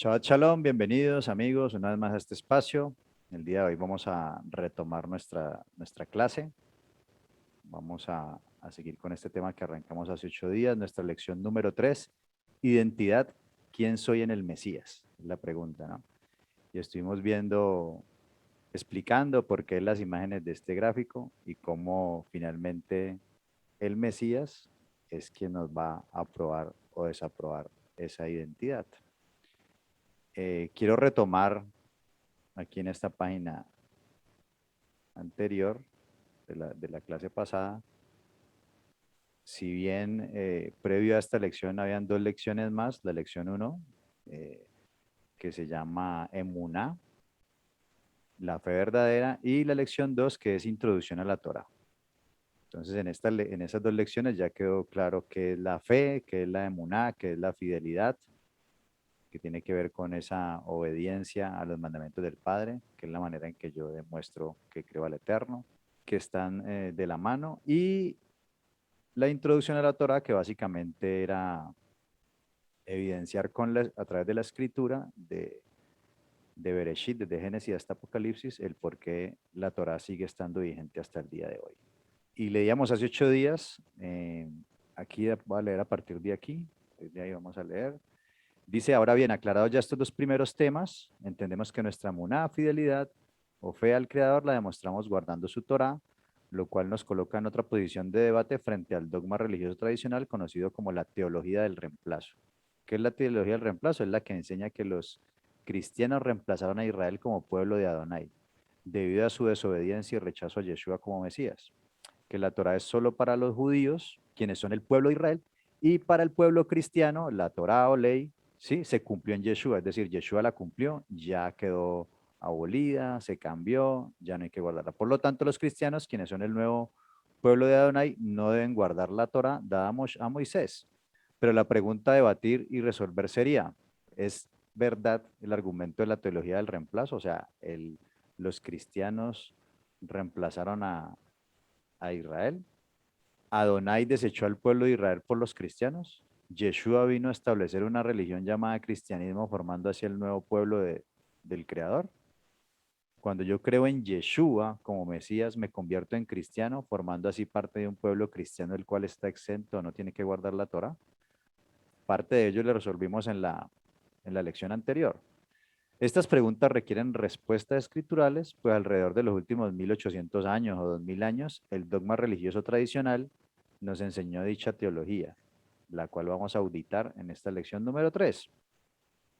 Shabbat Shalom, bienvenidos amigos una vez más a este espacio. El día de hoy vamos a retomar nuestra clase. Vamos a seguir con este tema que arrancamos hace 8 días, nuestra lección número 3, identidad, ¿quién soy en el Mesías? Es la pregunta, ¿no? Y estuvimos viendo, explicando por qué las imágenes de este gráfico y cómo finalmente el Mesías es quien nos va a aprobar o desaprobar esa identidad. Quiero retomar aquí en esta página anterior de la clase pasada. Si bien previo a esta lección habían dos lecciones más, la lección 1, que se llama Emuná, la fe verdadera, y la lección 2, que es Introducción a la Torah. Entonces, en esas dos lecciones ya quedó claro qué es la fe, qué es la emuná, qué es la fidelidad, que tiene que ver con esa obediencia a los mandamientos del Padre, que es la manera en que yo demuestro que creo al Eterno, que están de la mano, y la introducción a la Torah, que básicamente era evidenciar a través de la escritura de Bereshit, desde Génesis hasta Apocalipsis, el por qué la Torah sigue estando vigente hasta el día de hoy. Y leíamos hace 8 días, aquí voy a leer a partir de aquí, de ahí vamos a leer. Dice, ahora bien, aclarados ya estos dos primeros temas, entendemos que nuestra muná, fidelidad o fe al Creador la demostramos guardando su Torah, lo cual nos coloca en otra posición de debate frente al dogma religioso tradicional conocido como la teología del reemplazo. ¿Qué es la teología del reemplazo? Es la que enseña que los cristianos reemplazaron a Israel como pueblo de Adonai, debido a su desobediencia y rechazo a Yeshua como Mesías. Que la Torah es solo para los judíos, quienes son el pueblo de Israel, y para el pueblo cristiano, la Torah o ley, sí, se cumplió en Yeshua, es decir, Yeshua la cumplió, ya quedó abolida, se cambió, ya no hay que guardarla. Por lo tanto, los cristianos, quienes son el nuevo pueblo de Adonai, no deben guardar la Torah dada a Moisés. Pero la pregunta a debatir y resolver sería, ¿es verdad el argumento de la teología del reemplazo? O sea, los cristianos reemplazaron a Israel. Adonai desechó al pueblo de Israel por los cristianos. Yeshua vino a establecer una religión llamada cristianismo, formando así el nuevo pueblo del Creador. Cuando yo creo en Yeshua como Mesías, me convierto en cristiano, formando así parte de un pueblo cristiano el cual está exento, no tiene que guardar la Torah. Parte de ello le resolvimos en la lección anterior. Estas preguntas requieren respuestas escriturales, pues alrededor de los últimos 1800 años o 2000 años, el dogma religioso tradicional nos enseñó dicha teología, la cual vamos a auditar en esta lección número 3.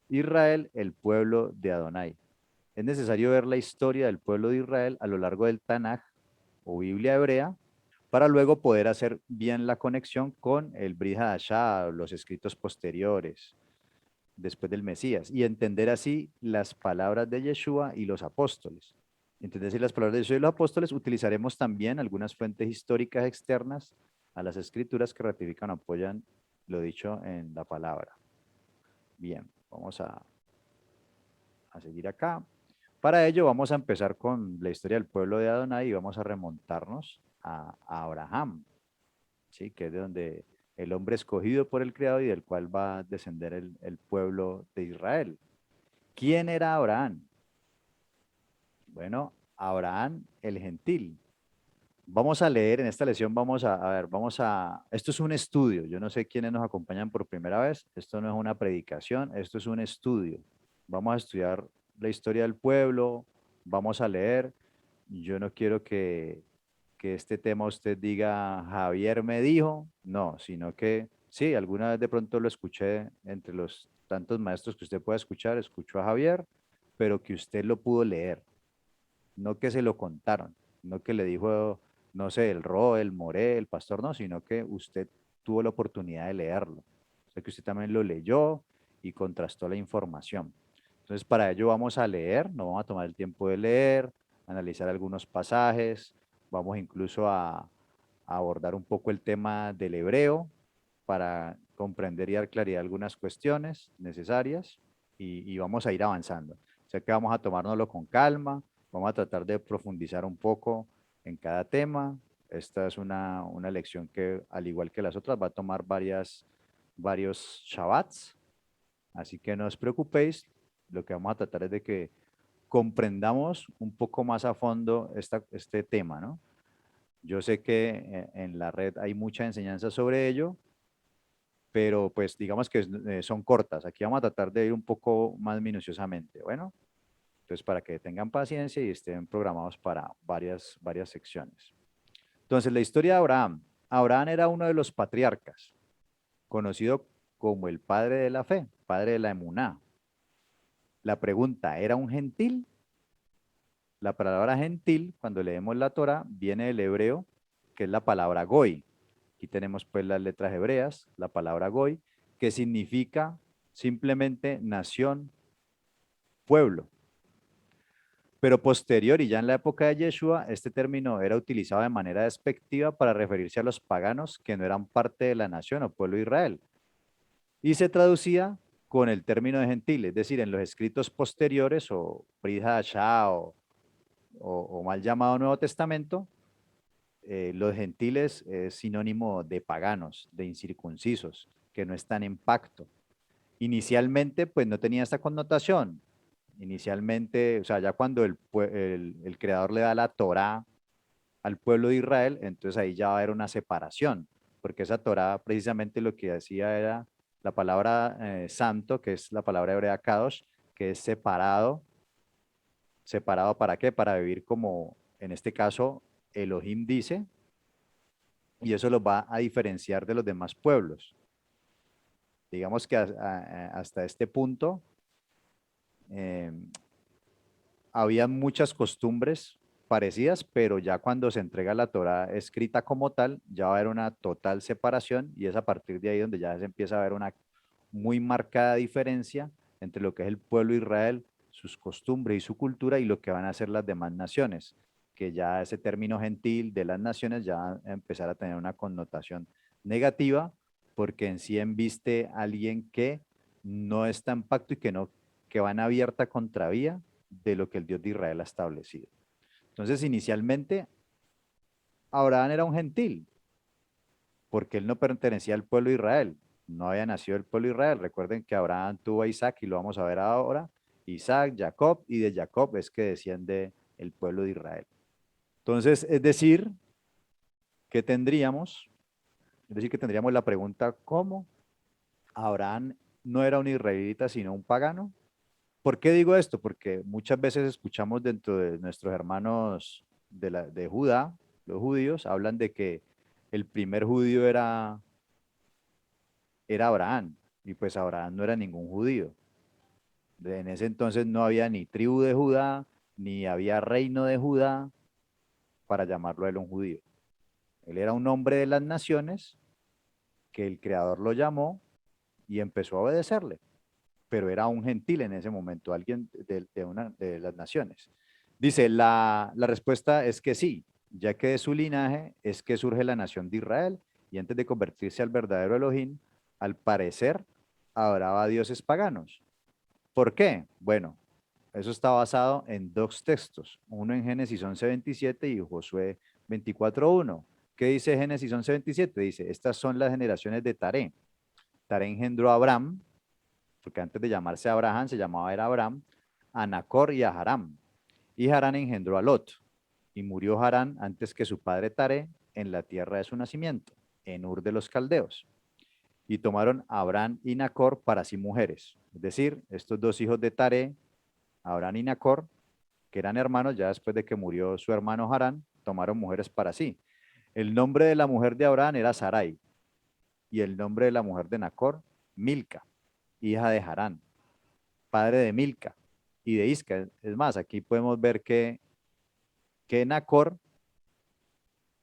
Israel, el pueblo de Adonai. Es necesario ver la historia del pueblo de Israel a lo largo del Tanaj o Biblia hebrea para luego poder hacer bien la conexión con el Brit Hadashah, los escritos posteriores, después del Mesías, y entender así las palabras de Yeshua y los apóstoles. Entender así las palabras de Yeshua y los apóstoles, utilizaremos también algunas fuentes históricas externas a las escrituras que ratifican o apoyan lo dicho en la palabra. Bien, vamos a seguir acá. Para ello vamos a empezar con la historia del pueblo de Adonai y vamos a remontarnos a Abraham, ¿sí? Que es de donde el hombre escogido por el Creador y del cual va a descender el pueblo de Israel. ¿Quién era Abraham? Bueno, Abraham el gentil. Vamos a leer en esta lección, esto es un estudio, yo no sé quiénes nos acompañan por primera vez, esto no es una predicación, esto es un estudio. Vamos a estudiar la historia del pueblo, vamos a leer, yo no quiero que este tema usted diga, Javier me dijo, no, sino que sí, alguna vez de pronto lo escuché entre los tantos maestros que usted pueda escuchar, escuchó a Javier, pero que usted lo pudo leer, no que se lo contaron, no que le dijo, no sé, el Ro, el Moré, el pastor, no, sino que usted tuvo la oportunidad de leerlo. O sea, que usted también lo leyó y contrastó la información. Entonces, para ello vamos a leer, no vamos a tomar el tiempo de leer, analizar algunos pasajes, vamos incluso a abordar un poco el tema del hebreo para comprender y dar claridad a algunas cuestiones necesarias y vamos a ir avanzando. O sea que vamos a tomárnoslo con calma, vamos a tratar de profundizar un poco en cada tema. Esta es una lección que, al igual que las otras, va a tomar varios Shabbats, Así que no os preocupéis, lo que vamos a tratar es de que comprendamos un poco más a fondo este tema, ¿no? Yo sé que en la red hay mucha enseñanza sobre ello, pero pues digamos que son cortas. Aquí vamos a tratar de ir un poco más minuciosamente. Bueno, entonces para que tengan paciencia y estén programados para varias secciones. Entonces, la historia de Abraham. Abraham era uno de los patriarcas, conocido como el padre de la fe, padre de la emuná. La pregunta, ¿era un gentil? La palabra gentil, cuando leemos la Torah, viene del hebreo, que es la palabra goy. Aquí tenemos pues las letras hebreas, la palabra goy, que significa simplemente nación, pueblo. Pero posterior y ya en la época de Yeshua, este término era utilizado de manera despectiva para referirse a los paganos que no eran parte de la nación o pueblo de Israel. Y se traducía con el término de gentil, es decir, en los escritos posteriores o Brit Hadashah o mal llamado Nuevo Testamento, los gentiles es sinónimo de paganos, de incircuncisos, que no están en pacto. Inicialmente, pues no tenía esta connotación. Inicialmente, o sea, ya cuando el creador le da la Torá al pueblo de Israel, entonces ahí ya va a haber una separación, porque esa Torá precisamente lo que hacía era la palabra santo, que es la palabra hebrea kadosh, que es separado. ¿Separado para qué? Para vivir como, en este caso, Elohim dice, y eso los va a diferenciar de los demás pueblos. Digamos que hasta este punto eh, había muchas costumbres parecidas, pero ya cuando se entrega la Torá escrita como tal, ya va a haber una total separación y es a partir de ahí donde ya se empieza a ver una muy marcada diferencia entre lo que es el pueblo de Israel, sus costumbres y su cultura y lo que van a hacer las demás naciones, que ya ese término gentil de las naciones ya va a empezar a tener una connotación negativa porque en sí embiste a alguien que no está en pacto y que va en abierta contravía de lo que el Dios de Israel ha establecido. Entonces, inicialmente, Abraham era un gentil, porque él no pertenecía al pueblo de Israel, no había nacido el pueblo de Israel. Recuerden que Abraham tuvo a Isaac y lo vamos a ver ahora, Isaac, Jacob, y de Jacob es que desciende el pueblo de Israel. Entonces, es decir, que tendríamos, es decir, que tendríamos la pregunta, ¿cómo Abraham no era un israelita, sino un pagano? ¿Por qué digo esto? Porque muchas veces escuchamos dentro de nuestros hermanos de Judá, los judíos, hablan de que el primer judío era Abraham, y pues Abraham no era ningún judío. En ese entonces no había ni tribu de Judá, ni había reino de Judá para llamarlo a él un judío. Él era un hombre de las naciones que el Creador lo llamó y empezó a obedecerle, pero era un gentil en ese momento, alguien una de las naciones. Dice, la respuesta es que sí, ya que de su linaje es que surge la nación de Israel y antes de convertirse al verdadero Elohim, al parecer adoraba a dioses paganos. ¿Por qué? Bueno, eso está basado en dos textos, uno en Génesis 11:27 y Josué 24:1. ¿Qué dice Génesis 11:27? Dice, estas son las generaciones de Taré. Taré engendró a Abraham, porque antes de llamarse Abraham se llamaba era Abraham, a Nacor y a Haram. Y Harán engendró a Lot. Y murió Harán antes que su padre Taré en la tierra de su nacimiento, en Ur de los Caldeos. Y tomaron a Abraham y Nacor para sí mujeres. Es decir, estos dos hijos de Taré, Abraham y Nacor, que eran hermanos, ya después de que murió su hermano Harán, tomaron mujeres para sí. El nombre de la mujer de Abraham era Sarai y el nombre de la mujer de Nacor, Milca, hija de Harán, padre de Milca y de Isca. Es más, aquí podemos ver que Nacor,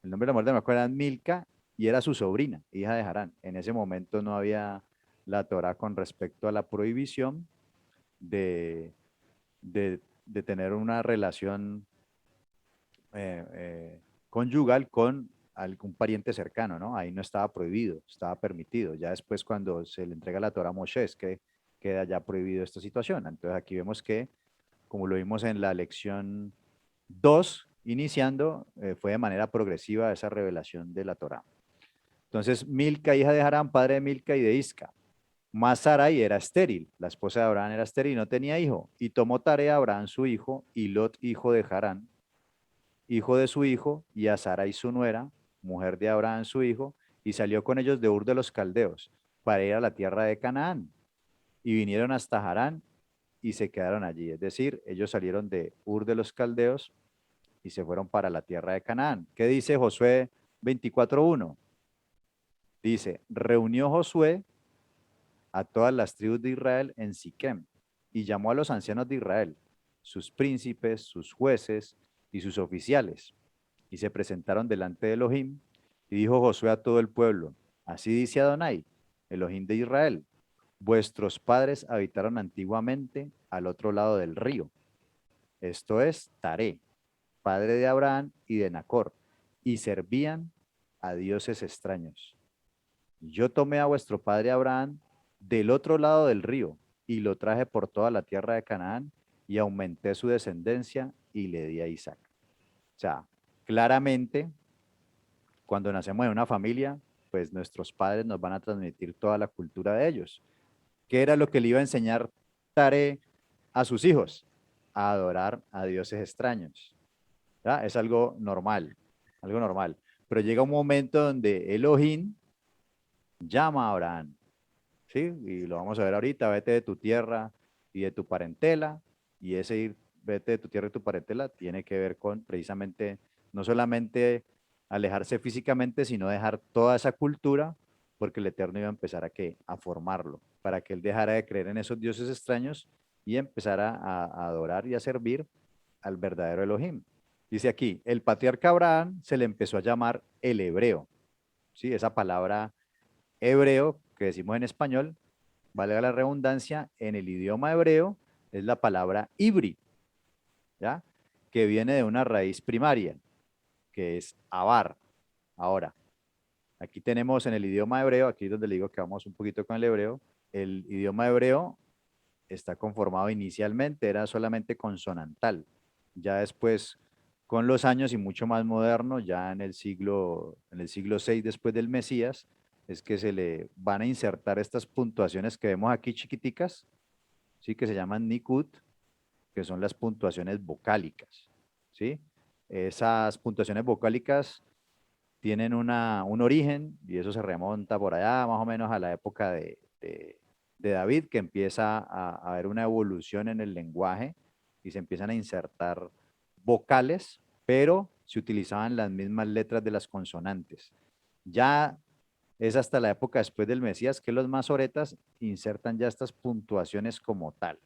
el nombre de la mujer de Nacor era Milca y era su sobrina, hija de Harán. En ese momento no había la Torah con respecto a la prohibición de tener una relación conyugal con algún pariente cercano, ¿no? Ahí no estaba prohibido, estaba permitido. Ya después cuando se le entrega la Torah a Moshe es que queda ya prohibido esta situación. Entonces aquí vemos que, como lo vimos en la lección 2 iniciando, fue de manera progresiva esa revelación de la Torah. Entonces, Milca, hija de Harán, padre de Milca y de Isca. Mas Sarai era estéril, la esposa de Abraham era estéril y no tenía hijo. Y tomó tarea a Abraham su hijo, y Lot, hijo de Harán, hijo de su hijo, y a Sarai su nuera, mujer de Abraham su hijo, y salió con ellos de Ur de los Caldeos, para ir a la tierra de Canaán. Y vinieron hasta Harán y se quedaron allí. Es decir, ellos salieron de Ur de los Caldeos y se fueron para la tierra de Canaán. ¿Qué dice Josué 24:1? Dice, reunió Josué a todas las tribus de Israel en Siquem y llamó a los ancianos de Israel, sus príncipes, sus jueces y sus oficiales, y se presentaron delante de Elohim, y dijo Josué a todo el pueblo, así dice Adonai, Elohim de Israel, vuestros padres habitaron antiguamente al otro lado del río, esto es Taré, padre de Abraham y de Nacor, y servían a dioses extraños. Yo tomé a vuestro padre Abraham del otro lado del río y lo traje por toda la tierra de Canaán y aumenté su descendencia y le di a Isaac. O sea, claramente, cuando nacemos en una familia, pues nuestros padres nos van a transmitir toda la cultura de ellos. ¿Qué era lo que le iba a enseñar Tare a sus hijos? A adorar a dioses extraños. ¿Ya? Es algo normal, algo normal. Pero llega un momento donde Elohim llama a Abraham, ¿sí? Y lo vamos a ver ahorita, vete de tu tierra y de tu parentela, y ese ir, vete de tu tierra y tu parentela, tiene que ver con precisamente, no solamente alejarse físicamente, sino dejar toda esa cultura, porque el Eterno iba a empezar a, ¿qué? A formarlo, para que él dejara de creer en esos dioses extraños y empezara a adorar y a servir al verdadero Elohim. Dice aquí, el patriarca Abraham se le empezó a llamar el hebreo, ¿sí? Esa palabra hebreo que decimos en español, valga la redundancia, en el idioma hebreo es la palabra ibri, ¿ya? Que viene de una raíz primaria, que es abar. Ahora, aquí tenemos en el idioma hebreo, aquí es donde le digo que vamos un poquito con el hebreo, el idioma hebreo está conformado inicialmente, era solamente consonantal. Ya después, con los años y mucho más moderno, ya en el siglo VI después del Mesías, es que se le van a insertar estas puntuaciones que vemos aquí chiquiticas, ¿sí? Que se llaman Nikud, que son las puntuaciones vocálicas, ¿sí? Esas puntuaciones vocálicas tienen un origen y eso se remonta por allá más o menos a la época de David, que empieza a haber una evolución en el lenguaje y se empiezan a insertar vocales, pero se utilizaban las mismas letras de las consonantes. Ya es hasta la época después del Mesías que los masoretas insertan ya estas puntuaciones como tal.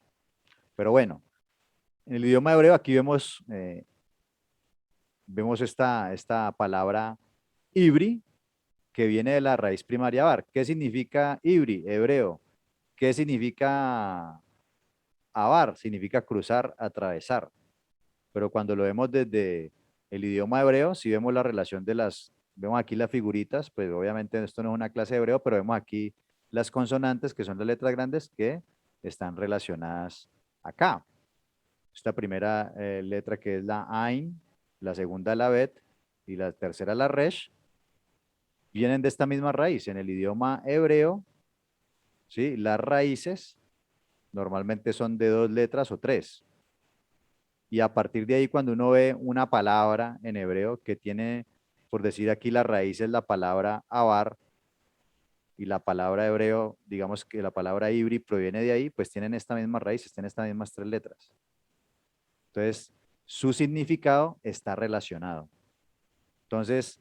Pero bueno, en el idioma hebreo aquí vemos esta palabra ibri, que viene de la raíz primaria bar. ¿Qué significa ibri, hebreo? ¿Qué significa abar? Significa cruzar, atravesar. Pero cuando lo vemos desde el idioma hebreo, si vemos la relación vemos aquí las figuritas, pues obviamente esto no es una clase de hebreo, pero vemos aquí las consonantes, que son las letras grandes, que están relacionadas acá. Esta primera letra que es la Ain, la segunda la Bet y la tercera la Resh, vienen de esta misma raíz. En el idioma hebreo, ¿sí? Las raíces normalmente son de dos letras o tres. Y a partir de ahí, cuando uno ve una palabra en hebreo que tiene, por decir aquí, la raíz es la palabra abar y la palabra hebreo, digamos que la palabra ibri proviene de ahí, pues tienen esta misma raíz, tienen estas mismas tres letras. Entonces, su significado está relacionado. Entonces,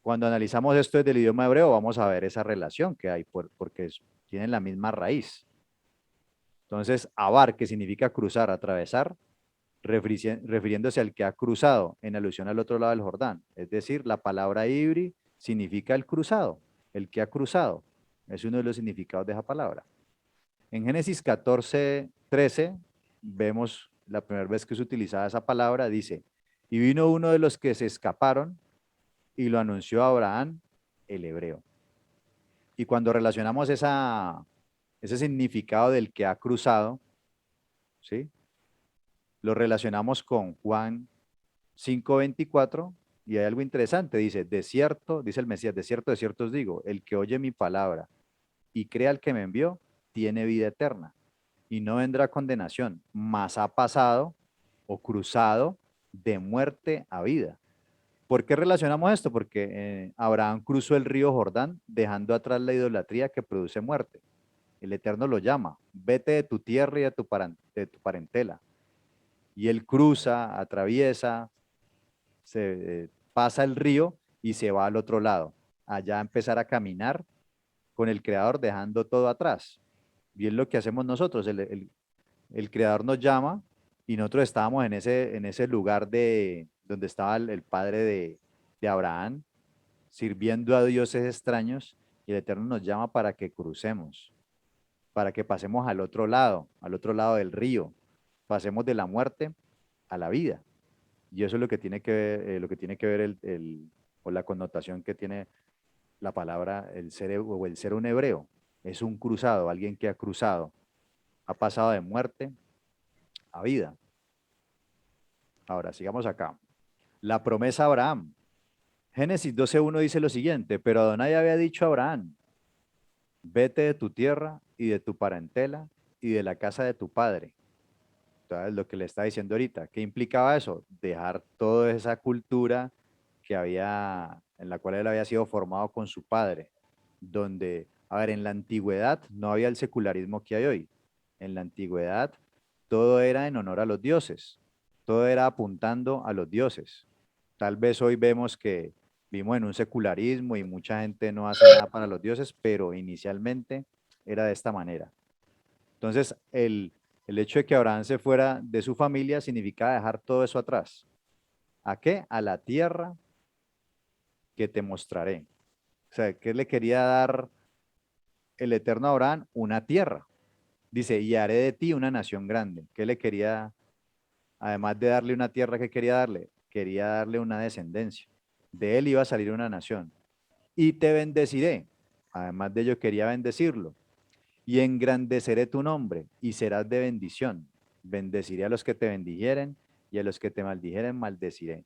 cuando analizamos esto desde el idioma hebreo, vamos a ver esa relación que hay, porque tienen la misma raíz. Entonces, abar, que significa cruzar, atravesar, refiriéndose al que ha cruzado, en alusión al otro lado del Jordán. Es decir, la palabra ibri significa el cruzado, el que ha cruzado. Es uno de los significados de esa palabra. En Génesis 14:13 vemos la primera vez que es utilizada esa palabra, dice, y vino uno de los que se escaparon y lo anunció a Abraham, el hebreo. Y cuando relacionamos ese significado del que ha cruzado, ¿sí? Lo relacionamos con Juan 5:24 y hay algo interesante, dice, de cierto, dice el Mesías, de cierto os digo, el que oye mi palabra y crea al que me envió, tiene vida eterna y no vendrá condenación, mas ha pasado o cruzado de muerte a vida. ¿Por qué relacionamos esto? Porque Abraham cruzó el río Jordán dejando atrás la idolatría que produce muerte. El Eterno lo llama, vete de tu tierra y de tu parentela. Y él cruza, atraviesa, pasa el río y se va al otro lado. Allá a empezar a caminar con el Creador dejando todo atrás. Y es lo que hacemos nosotros. El Creador nos llama y nosotros estábamos en ese lugar de donde estaba el padre de Abraham, sirviendo a dioses extraños, y el Eterno nos llama para que crucemos, para que pasemos al otro lado del río, pasemos de la muerte a la vida. Y eso es lo que tiene que ver, lo que tiene que ver o la connotación que tiene la palabra el ser o el ser un hebreo. Es un cruzado, alguien que ha cruzado, ha pasado de muerte a vida. Ahora, sigamos acá. La promesa a Abraham. Génesis 12:1 dice lo siguiente, pero Adonai había dicho a Abraham, vete de tu tierra y de tu parentela y de la casa de tu padre. Entonces, lo que le está diciendo ahorita, ¿qué implicaba eso? Dejar toda esa cultura que había, en la cual él había sido formado con su padre, donde, a ver, en la antigüedad no había el secularismo que hay hoy. En la antigüedad todo era en honor a los dioses, todo era apuntando a los dioses. Tal vez hoy vemos que vivimos en un secularismo y mucha gente no hace nada para los dioses, pero inicialmente era de esta manera. Entonces, el hecho de que Abraham se fuera de su familia significaba dejar todo eso atrás. ¿A qué? A la tierra que te mostraré. O sea, ¿qué le quería dar el Eterno a Abraham? Una tierra. Dice, y haré de ti una nación grande. ¿Qué le quería, además de darle una tierra, qué quería darle? Quería darle una descendencia. De él iba a salir una nación. Y te bendeciré. Además de ello, quería bendecirlo. Y engrandeceré tu nombre y serás de bendición. Bendeciré a los que te bendijeren y a los que te maldijeren maldeciré.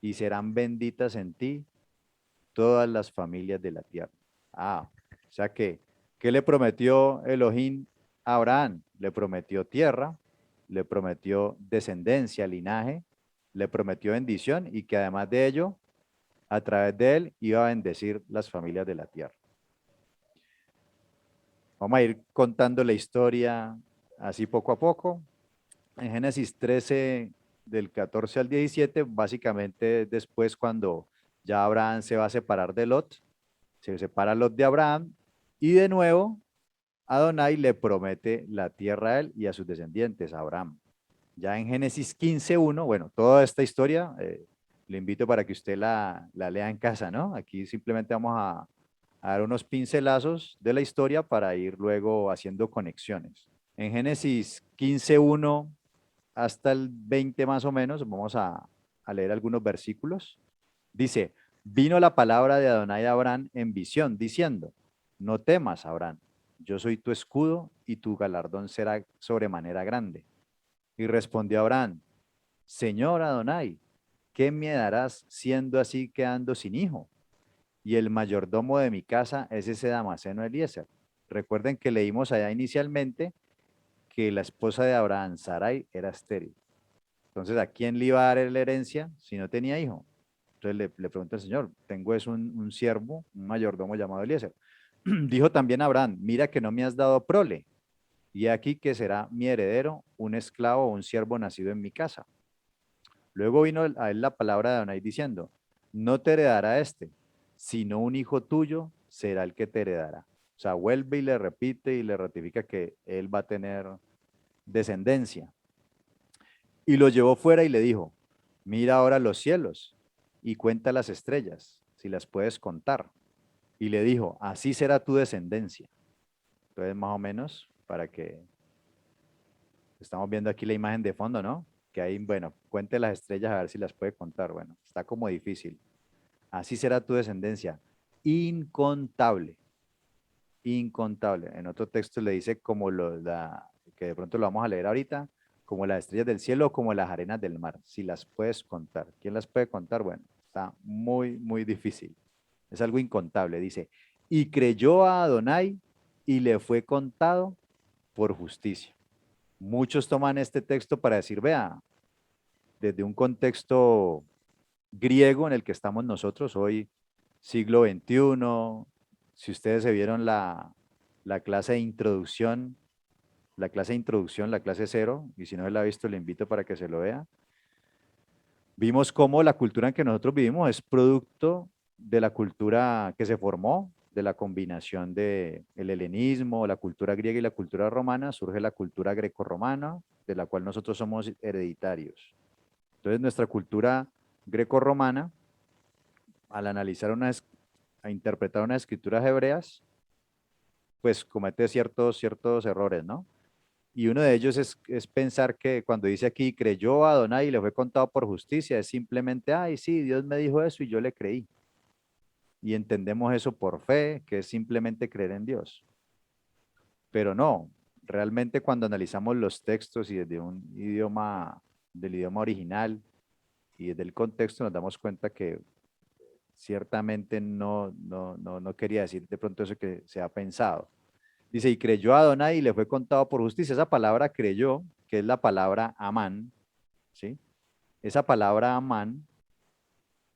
Y serán benditas en ti todas las familias de la tierra. O sea que, ¿qué le prometió Elohim a Abraham? Le prometió tierra, le prometió descendencia, linaje, le prometió bendición y que además de ello, a través de él iba a bendecir las familias de la tierra. Vamos a ir contando la historia así poco a poco. En Génesis 13, del 14 al 17, básicamente después cuando ya Abraham se va a separar de Lot, se separa Lot de Abraham y de nuevo Adonai le promete la tierra a él y a sus descendientes, a Abraham. Ya en Génesis 15:1, bueno, toda esta historia le invito para que usted la lea en casa, ¿no? Aquí simplemente vamos a dar unos pincelazos de la historia para ir luego haciendo conexiones. En Génesis 15:1 hasta el 20 más o menos, vamos a leer algunos versículos. Dice, vino la palabra de Adonai a Abraham en visión, diciendo, no temas, Abraham, yo soy tu escudo y tu galardón será sobremanera grande. Y respondió Abraham, Señor Adonai, ¿qué me darás siendo así quedando sin hijo? Y el mayordomo de mi casa es ese Damaseno Eliezer. Recuerden que leímos allá inicialmente que la esposa de Abraham, Sarai, era estéril. Entonces, ¿a quién le iba a dar la herencia si no tenía hijo? Entonces le pregunta al Señor, tengo es un siervo, un mayordomo llamado Eliezer. Dijo también Abraham, mira que no me has dado prole, y aquí que será mi heredero, un esclavo o un siervo nacido en mi casa. Luego vino a él la palabra de Adonai diciendo, no te heredará este, sino un hijo tuyo será el que te heredará. O sea, vuelve y le repite y le ratifica que él va a tener descendencia. Y lo llevó fuera y le dijo, mira ahora los cielos y cuenta las estrellas, si las puedes contar. Y le dijo, así será tu descendencia. Entonces, más o menos, para que estamos viendo aquí la imagen de fondo, ¿no? Que ahí, bueno, cuente las estrellas a ver si las puede contar. Bueno, está como difícil. Así será tu descendencia. Incontable. Incontable. En otro texto le dice como que de pronto lo vamos a leer ahorita, como las estrellas del cielo o como las arenas del mar. Si las puedes contar. ¿Quién las puede contar? Bueno, está muy, muy difícil. Es algo incontable. Dice, y creyó a Adonai y le fue contado por justicia. Muchos toman este texto para decir, vea, desde un contexto griego en el que estamos nosotros hoy, siglo XXI, si ustedes se vieron la clase de introducción, la clase cero, y si no la ha visto, le invito para que se lo vea. Vimos cómo la cultura en que nosotros vivimos es producto de la cultura que se formó, de la combinación del helenismo, la cultura griega y la cultura romana, surge la cultura grecorromana, de la cual nosotros somos hereditarios. Entonces, nuestra cultura grecorromana, al analizar a interpretar unas escrituras hebreas, pues comete ciertos errores, ¿no? Y uno de ellos es pensar que cuando dice aquí, creyó a Adonai y le fue contado por justicia, es simplemente, ay, sí, Dios me dijo eso y yo le creí. Y entendemos eso por fe, que es simplemente creer en Dios. Pero no, realmente cuando analizamos los textos y desde un idioma, del idioma original y desde el contexto nos damos cuenta que ciertamente no quería decir de pronto eso que se ha pensado. Dice, y creyó a Adonai y le fue contado por justicia. Esa palabra creyó, que es la palabra amán, ¿sí? Esa palabra amán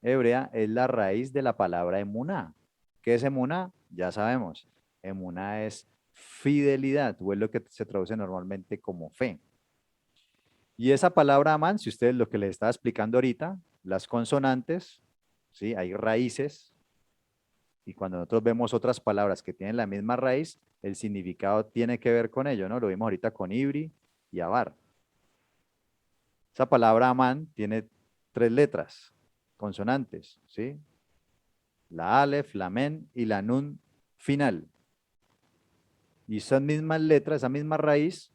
hebrea es la raíz de la palabra emuná. ¿Qué es emuná? Ya sabemos. Emuná es fidelidad, o es lo que se traduce normalmente como fe. Y esa palabra amán, si ustedes lo que les estaba explicando ahorita, las consonantes, ¿sí? Hay raíces, y cuando nosotros vemos otras palabras que tienen la misma raíz, el significado tiene que ver con ello, ¿no? Lo vimos ahorita con ibri y abar. Esa palabra amán tiene 3 letras, consonantes, ¿sí? La alef, la men y la nun final. Y esas mismas letras, esa misma raíz,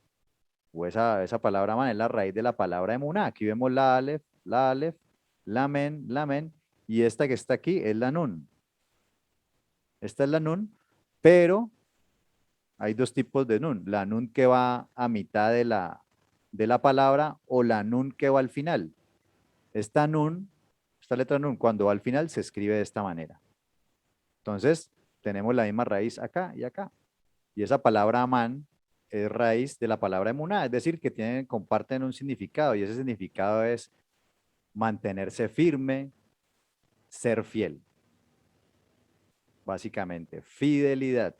o esa palabra amán es la raíz de la palabra emuná. Aquí vemos la alef, la men, y esta que está aquí es la nun. Esta es la nun, pero hay 2 tipos de nun. La nun que va a mitad de la palabra o la nun que va al final. Esta nun, esta letra nun, cuando va al final se escribe de esta manera. Entonces, tenemos la misma raíz acá y acá. Y esa palabra amán es raíz de la palabra emuná, es decir, que comparten un significado y ese significado es mantenerse firme, ser fiel, básicamente, fidelidad.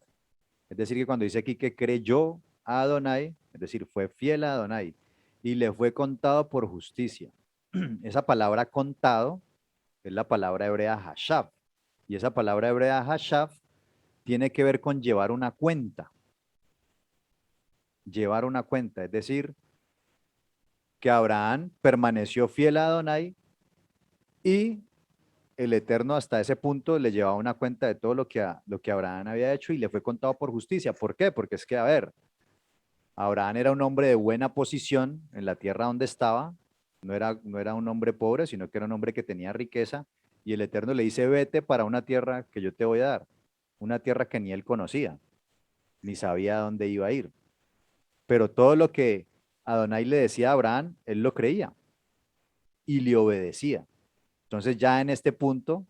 Es decir, que cuando dice aquí que creyó a Adonai, es decir, fue fiel a Adonai y le fue contado por justicia. Esa palabra contado es la palabra hebrea hashav. Y esa palabra hebrea hashav tiene que ver con llevar una cuenta. Llevar una cuenta, es decir, que Abraham permaneció fiel a Adonai y el Eterno hasta ese punto le llevaba una cuenta de todo lo que Abraham había hecho y le fue contado por justicia. ¿Por qué? Porque es que, a ver, Abraham era un hombre de buena posición en la tierra donde estaba, no era un hombre pobre, sino que era un hombre que tenía riqueza, y el Eterno le dice, vete para una tierra que yo te voy a dar, una tierra que ni él conocía, ni sabía dónde iba a ir. Pero todo lo que Adonai le decía a Abraham, él lo creía y le obedecía. Entonces ya en este punto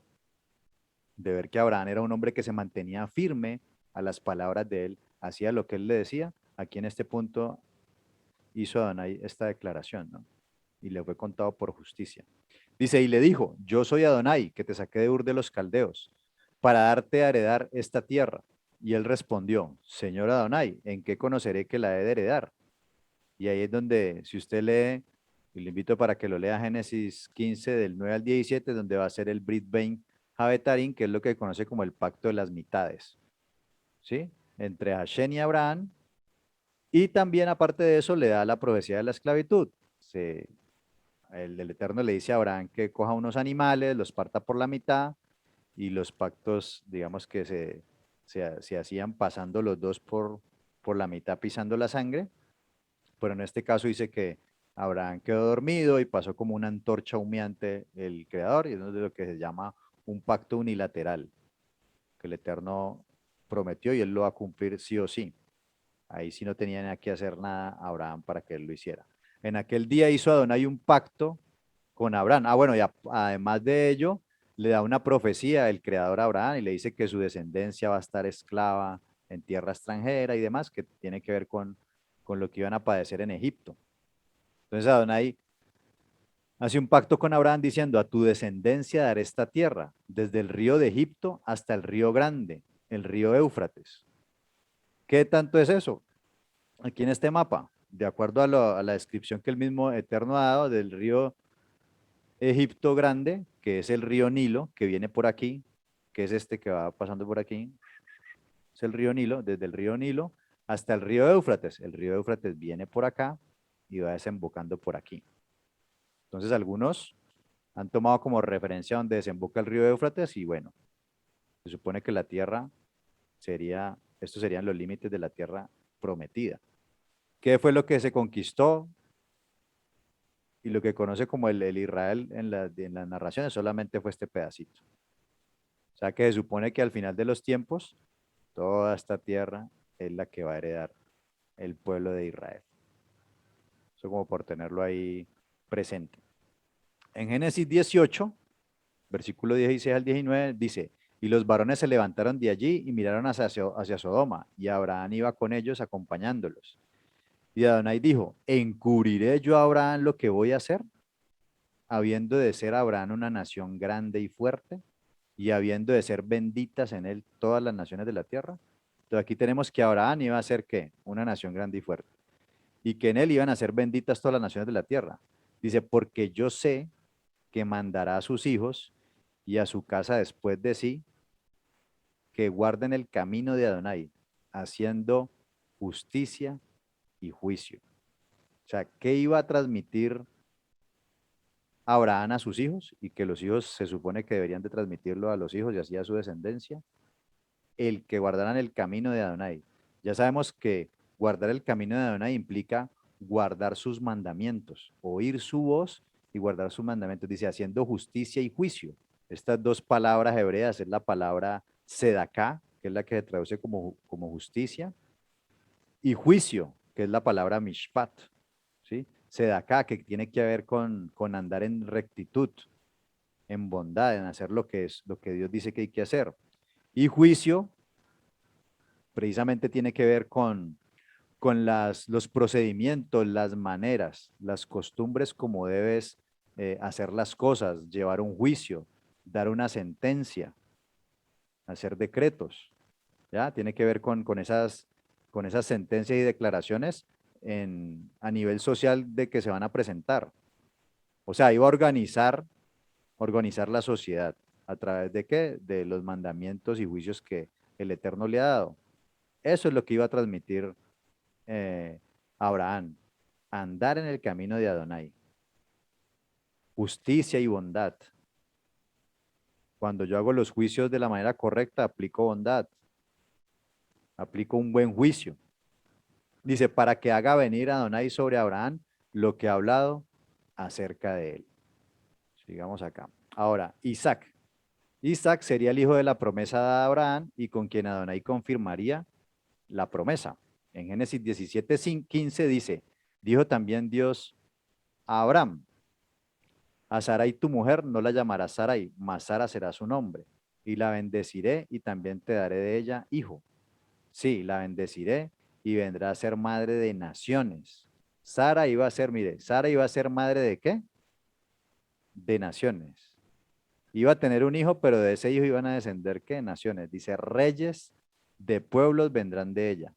de ver que Abraham era un hombre que se mantenía firme a las palabras de él, hacía lo que él le decía, aquí en este punto hizo Adonai esta declaración, ¿no? Y le fue contado por justicia. Dice, y le dijo, yo soy Adonai, que te saqué de Ur de los Caldeos, para darte a heredar esta tierra. Y él respondió, Señor Adonai, ¿en qué conoceré que la he de heredar? Y ahí es donde, si usted lee, y le invito para que lo lea Génesis 15 del 9 al 17, donde va a ser el Brit Bein Habetarim, que es lo que conoce como el pacto de las mitades, ¿sí? Entre Hashem y Abraham, y también aparte de eso le da la profecía de la esclavitud. El Eterno le dice a Abraham que coja unos animales, los parta por la mitad y los pactos, digamos que se hacían pasando los dos por la mitad pisando la sangre, pero en este caso dice que Abraham quedó dormido y pasó como una antorcha humeante el Creador, y eso es de lo que se llama un pacto unilateral, que el Eterno prometió y él lo va a cumplir sí o sí. Ahí sí no tenía que hacer nada Abraham para que él lo hiciera. En aquel día hizo Adonai un pacto con Abraham. Ah, bueno, y además de ello, le da una profecía el creador a Abraham y le dice que su descendencia va a estar esclava en tierra extranjera y demás, que tiene que ver con lo que iban a padecer en Egipto. Entonces Adonai hace un pacto con Abraham diciendo, a tu descendencia daré esta tierra, desde el río de Egipto hasta el río grande, el río Éufrates. ¿Qué tanto es eso? Aquí en este mapa, de acuerdo a la descripción que el mismo Eterno ha dado del río Egipto grande, que es el río Nilo, que viene por aquí, que es este que va pasando por aquí, es el río Nilo, desde el río Nilo hasta el río Éufrates. El río Éufrates viene por acá y va desembocando por aquí. Entonces algunos han tomado como referencia donde desemboca el río Éufrates y bueno, se supone que la tierra sería, estos serían los límites de la tierra prometida. ¿Qué fue lo que se conquistó? Y lo que conoce como el Israel en las narraciones solamente fue este pedacito. O sea que se supone que al final de los tiempos, toda esta tierra es la que va a heredar el pueblo de Israel. Eso como por tenerlo ahí presente. En Génesis 18, versículo 16 al 19, dice, y los varones se levantaron de allí y miraron hacia Sodoma, y Abraham iba con ellos acompañándolos. Y Adonai dijo, ¿encubriré yo a Abraham lo que voy a hacer? Habiendo de ser Abraham una nación grande y fuerte, y habiendo de ser benditas en él todas las naciones de la tierra. Entonces aquí tenemos que Abraham iba a ser ¿qué? Una nación grande y fuerte. Y que en él iban a ser benditas todas las naciones de la tierra. Dice, porque yo sé que mandará a sus hijos y a su casa después de sí, que guarden el camino de Adonai, haciendo justicia y juicio. O sea, ¿qué iba a transmitir Abraham a sus hijos? Y que los hijos se supone que deberían de transmitirlo a los hijos y así a su descendencia. El que guardaran el camino de Adonai. Ya sabemos que guardar el camino de Adonai implica guardar sus mandamientos, oír su voz y guardar sus mandamientos. Dice, haciendo justicia y juicio. Estas dos palabras hebreas es la palabra sedaká, que es la que se traduce como justicia, y juicio, que es la palabra mishpat, ¿sí? Sedaká, que tiene que ver con andar en rectitud, en bondad, en hacer lo que es, lo que Dios dice que hay que hacer. Y juicio, precisamente tiene que ver con los procedimientos, las maneras, las costumbres como debes hacer las cosas, llevar un juicio, dar una sentencia, hacer decretos, ¿ya? Tiene que ver con esas sentencias y declaraciones a nivel social de que se van a presentar. O sea, iba a organizar la sociedad. ¿A través de qué? De los mandamientos y juicios que el Eterno le ha dado. Eso es lo que iba a transmitir Abraham, andar en el camino de Adonai, justicia y bondad. Cuando yo hago los juicios de la manera correcta, aplico bondad, aplico un buen juicio. Dice, para que haga venir a Adonai sobre Abraham lo que ha hablado acerca de él. Sigamos acá. Ahora, Isaac. Isaac sería el hijo de la promesa de Abraham y con quien Adonai confirmaría la promesa. En Génesis 17:15 dice, dijo también Dios a Abraham, a Sarai tu mujer no la llamarás Sarai, mas Sara será su nombre, y la bendeciré y también te daré de ella hijo. Sí, la bendeciré y vendrá a ser madre de naciones. Sara iba a ser, mire, Sara iba a ser madre de ¿qué? De naciones. Iba a tener un hijo, pero de ese hijo iban a descender ¿qué? Naciones. Dice, reyes de pueblos vendrán de ella.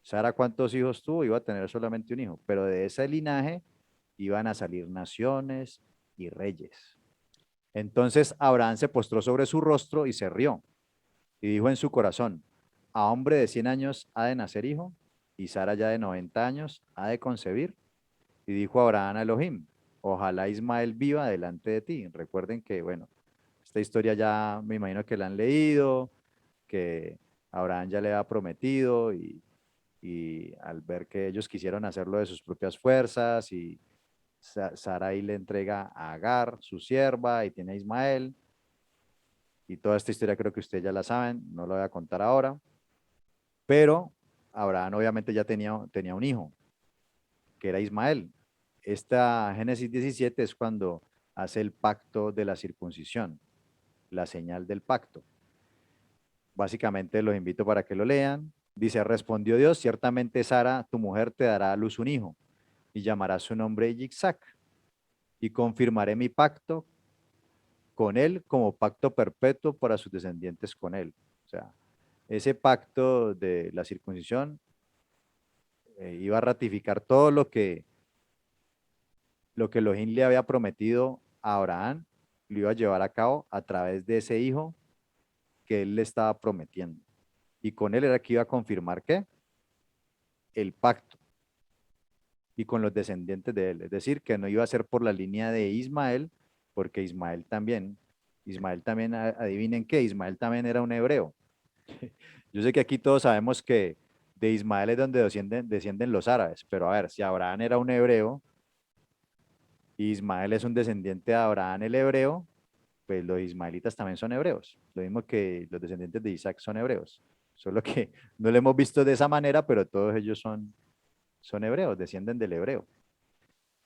Sara, ¿cuántos hijos tuvo? Iba a tener solamente un hijo, pero de ese linaje iban a salir naciones y reyes. Entonces Abraham se postró sobre su rostro y se rió, y dijo en su corazón, a hombre de 100 años ha de nacer hijo, y Sara ya de 90 años ha de concebir. Y dijo Abraham a Elohim, ojalá Ismael viva delante de ti. Recuerden que, bueno, esta historia ya me imagino que la han leído, que Abraham ya le ha prometido y al ver que ellos quisieron hacerlo de sus propias fuerzas y Sarai le entrega a Agar, su sierva, y tiene a Ismael. Y toda esta historia creo que ustedes ya la saben, no la voy a contar ahora. Pero Abraham obviamente ya tenía un hijo, que era Ismael. Esta Génesis 17 es cuando hace el pacto de la circuncisión, la señal del pacto. Básicamente los invito para que lo lean. Dice, respondió Dios, ciertamente Sara, tu mujer, te dará a luz un hijo y llamará su nombre Isaac y confirmaré mi pacto con él como pacto perpetuo para sus descendientes con él. O sea, ese pacto de la circuncisión iba a ratificar todo lo que Elohim le había prometido a Abraham, lo iba a llevar a cabo a través de ese hijo que él le estaba prometiendo. Y con él era que iba a confirmar ¿qué? El pacto y con los descendientes de él. Es decir, que no iba a ser por la línea de Ismael, porque Ismael también, adivinen qué, Ismael también era un hebreo. Yo sé que aquí todos sabemos que de Ismael es donde descienden los árabes, pero a ver, si Abraham era un hebreo y Ismael es un descendiente de Abraham el hebreo, pues los ismaelitas también son hebreos. Lo mismo que los descendientes de Isaac son hebreos. Solo que no lo hemos visto de esa manera, pero todos ellos son hebreos, descienden del hebreo.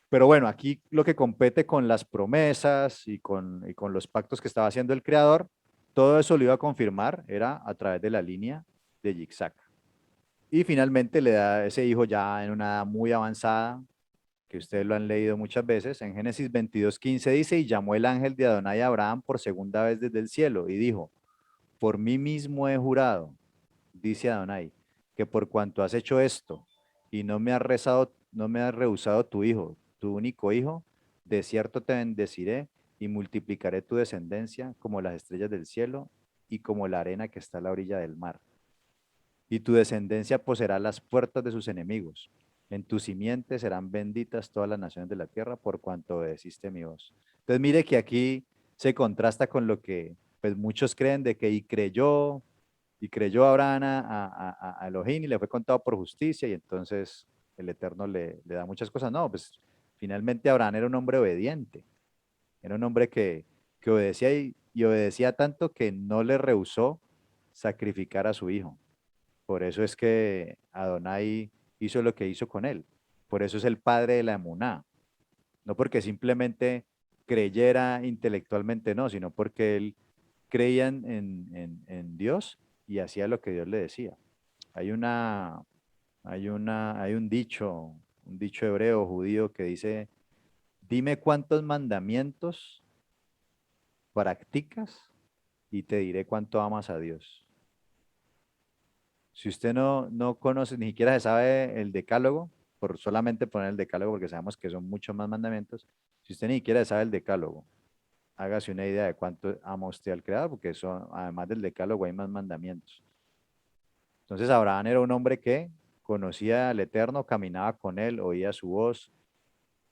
Pero bueno, aquí lo que compete con las promesas y con los pactos que estaba haciendo el Creador, todo eso lo iba a confirmar, era a través de la línea de Yitzhak. Y finalmente le da ese hijo ya en una edad muy avanzada, que ustedes lo han leído muchas veces. En Génesis 22:15 dice, y llamó el ángel de Adonai a Abraham por segunda vez desde el cielo, y dijo, por mí mismo he jurado, dice Adonai, que por cuanto has hecho esto y no me has rehusado tu hijo, tu único hijo, de cierto te bendeciré y multiplicaré tu descendencia como las estrellas del cielo y como la arena que está a la orilla del mar. Y tu descendencia poseerá las puertas de sus enemigos. En tu simiente serán benditas todas las naciones de la tierra por cuanto obedeciste mi voz. Entonces mire que aquí se contrasta con lo que pues muchos creen de que y creyó Abraham a Elohim y le fue contado por justicia y entonces el Eterno le da muchas cosas. No, pues finalmente Abraham era un hombre obediente, era un hombre que obedecía y obedecía tanto que no le rehusó sacrificar a su hijo. Por eso es que Adonai hizo lo que hizo con él. Por eso es el padre de la emuná. No porque simplemente creyera intelectualmente, no, sino porque él creía en Dios y hacía lo que Dios le decía. Hay una, hay un dicho hebreo, judío, que dice, dime cuántos mandamientos practicas y te diré cuánto amas a Dios. Si usted no conoce, ni siquiera se sabe el decálogo, por solamente poner el decálogo, porque sabemos que son muchos más mandamientos, si usted ni siquiera sabe el decálogo, hágase una idea de cuánto ama usted al Creador, porque eso, además del decálogo hay más mandamientos. Entonces Abraham era un hombre que conocía al Eterno, caminaba con él, oía su voz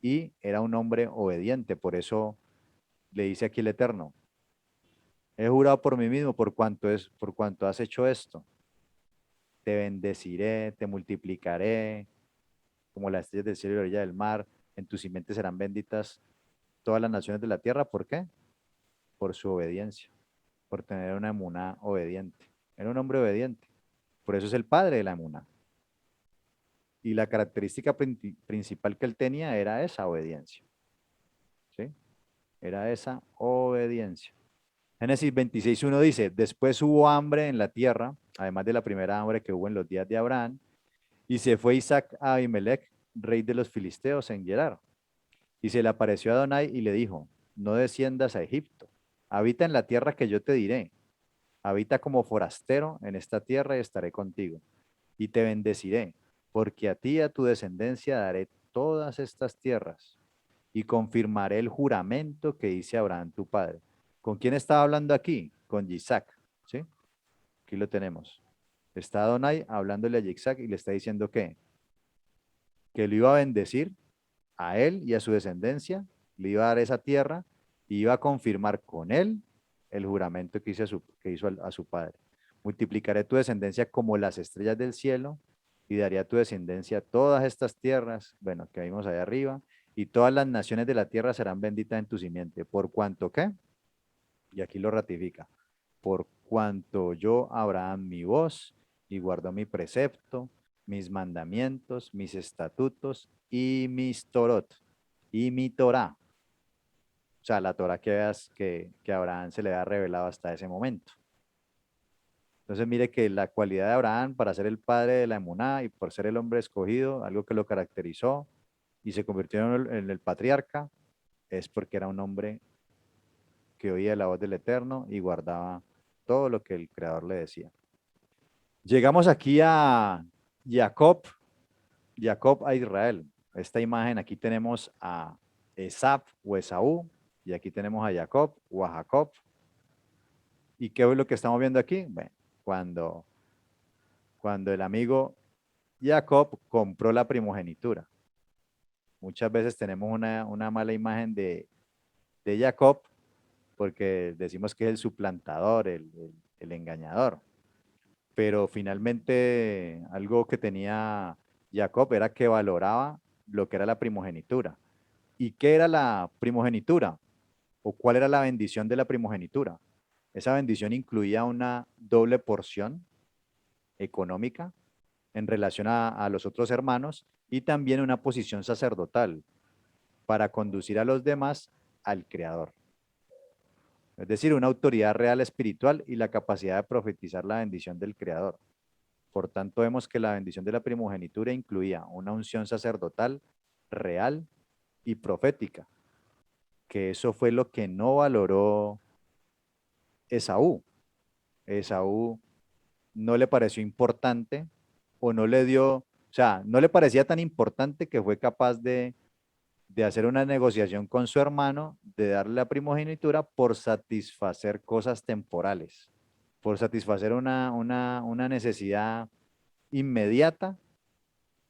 y era un hombre obediente. Por eso le dice aquí el Eterno, he jurado por mí mismo por cuanto has hecho esto. Te bendeciré, te multiplicaré, como las estrellas del cielo y la orilla del mar. En tus simientes serán benditas todas las naciones de la tierra. ¿Por qué? Por su obediencia, por tener una emuná obediente. Era un hombre obediente. Por eso es el padre de la emuná. Y la característica principal que él tenía era esa obediencia. ¿Sí? Era esa obediencia. Génesis 26:1 dice, después hubo hambre en la tierra, además de la primera hambre que hubo en los días de Abraham, y se fue Isaac a Abimelech, rey de los filisteos, en Gerar. Y se le apareció a Adonai y le dijo, no desciendas a Egipto, habita en la tierra que yo te diré, habita como forastero en esta tierra y estaré contigo, y te bendeciré, porque a ti y a tu descendencia daré todas estas tierras, y confirmaré el juramento que hice a Abraham tu padre. ¿Con quién estaba hablando aquí? Con Isaac, ¿sí? Aquí lo tenemos. Está Adonai hablándole a Isaac y le está diciendo que lo iba a bendecir a él y a su descendencia, le iba a dar esa tierra y iba a confirmar con él el juramento que hizo a su padre. Multiplicaré tu descendencia como las estrellas del cielo y daría a tu descendencia todas estas tierras, bueno, que vimos ahí arriba, y todas las naciones de la tierra serán benditas en tu simiente. ¿Por cuanto qué? Y aquí lo ratifica. Por cuanto yo Abraham mi voz y guardó mi precepto, mis mandamientos, mis estatutos y mis torot y mi Torah. O sea, la Torah que veas que Abraham se le ha revelado hasta ese momento. Entonces mire que la cualidad de Abraham para ser el padre de la emuná y por ser el hombre escogido, algo que lo caracterizó y se convirtió en el patriarca, es porque era un hombre que oía la voz del Eterno y guardaba todo lo que el Creador le decía. Llegamos aquí a Jacob, Jacob a Israel. Esta imagen aquí tenemos a Esaf o Esaú y aquí tenemos a Jacob o a Jacob. ¿Y qué es lo que estamos viendo aquí? Bueno, cuando el amigo Jacob compró la primogenitura. Muchas veces tenemos una mala imagen de Jacob porque decimos que es el suplantador, el engañador. Pero finalmente algo que tenía Jacob era que valoraba lo que era la primogenitura. ¿Y qué era la primogenitura? ¿O cuál era la bendición de la primogenitura? Esa bendición incluía una doble porción económica en relación a los otros hermanos y también una posición sacerdotal para conducir a los demás al Creador. Es decir, una autoridad real espiritual y la capacidad de profetizar la bendición del Creador. Por tanto, vemos que la bendición de la primogenitura incluía una unción sacerdotal real y profética, que eso fue lo que no valoró Esaú. Esaú no le pareció importante o no le dio, o sea, no le parecía tan importante que fue capaz de hacer una negociación con su hermano, de darle la primogenitura por satisfacer cosas temporales, por satisfacer una necesidad inmediata,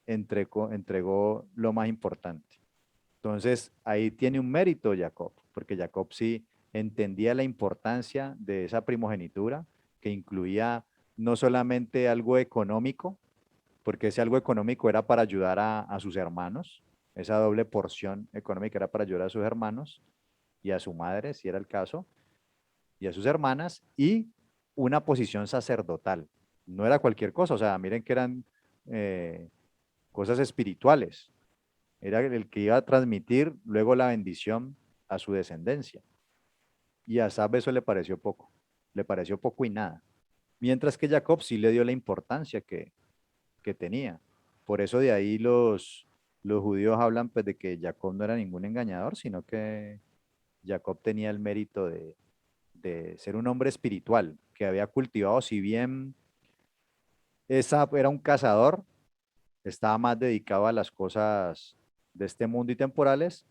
entregó lo más importante. Entonces, ahí tiene un mérito Jacob, porque Jacob sí entendía la importancia de esa primogenitura, que incluía no solamente algo económico, porque ese algo económico era para ayudar a sus hermanos, esa doble porción económica era para ayudar a sus hermanos y a su madre, si era el caso, y a sus hermanas, y una posición sacerdotal. No era cualquier cosa, o sea, miren que eran cosas espirituales. Era el que iba a transmitir luego la bendición a su descendencia. Y a Sab eso le pareció poco y nada. Mientras que Jacob sí le dio la importancia que tenía. Por eso de ahí los judíos hablan pues de que Jacob no era ningún engañador, sino que Jacob tenía el mérito de ser un hombre espiritual, que había cultivado, si bien Esab era un cazador, estaba más dedicado a las cosas de este mundo y temporales.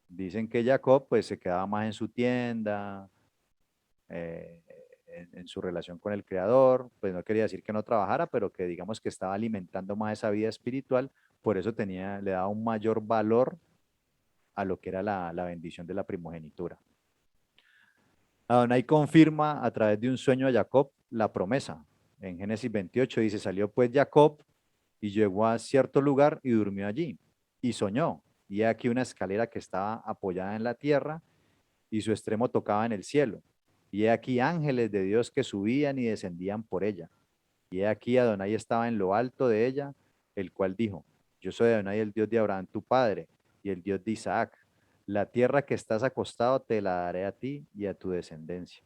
Dicen que Jacob pues se quedaba más en su tienda, eh, en su relación con el creador, pues no quería decir que no trabajara, pero que digamos que estaba alimentando más esa vida espiritual, por eso le daba un mayor valor a lo que era la bendición de la primogenitura. Adonai confirma a través de un sueño a Jacob la promesa. En Génesis 28 dice, salió pues Jacob y llegó a cierto lugar y durmió allí. Y soñó, y he aquí una escalera que estaba apoyada en la tierra y su extremo tocaba en el cielo. Y he aquí ángeles de Dios que subían y descendían por ella. Y he aquí Adonai estaba en lo alto de ella, el cual dijo, yo soy Adonai, el Dios de Abraham, tu padre, y el Dios de Isaac. La tierra que estás acostado te la daré a ti y a tu descendencia.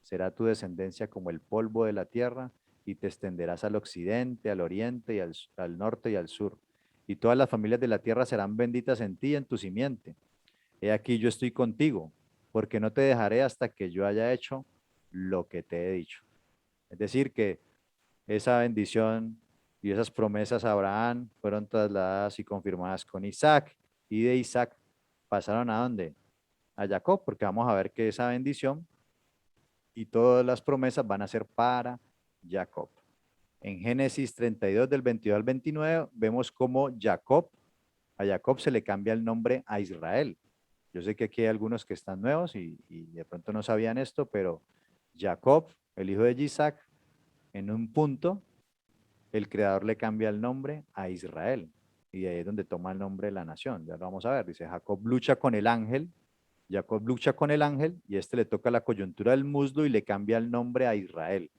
Será tu descendencia como el polvo de la tierra, y te extenderás al occidente, al oriente, y al norte y al sur. Y todas las familias de la tierra serán benditas en ti y en tu simiente. He aquí yo estoy contigo, porque no te dejaré hasta que yo haya hecho lo que te he dicho. Es decir, que esa bendición y esas promesas a Abraham fueron trasladadas y confirmadas con Isaac, y de Isaac pasaron ¿a dónde? A Jacob, porque vamos a ver que esa bendición y todas las promesas van a ser para Jacob. En Génesis 32 del 22 al 29 vemos cómo a Jacob se le cambia el nombre a Israel. Yo sé que aquí hay algunos que están nuevos y de pronto no sabían esto, pero Jacob, el hijo de Isaac, en un punto, el creador le cambia el nombre a Israel. Y ahí es donde toma el nombre de la nación. Ya lo vamos a ver. Dice, Jacob lucha con el ángel y este le toca la coyuntura del muslo y le cambia el nombre a Israel.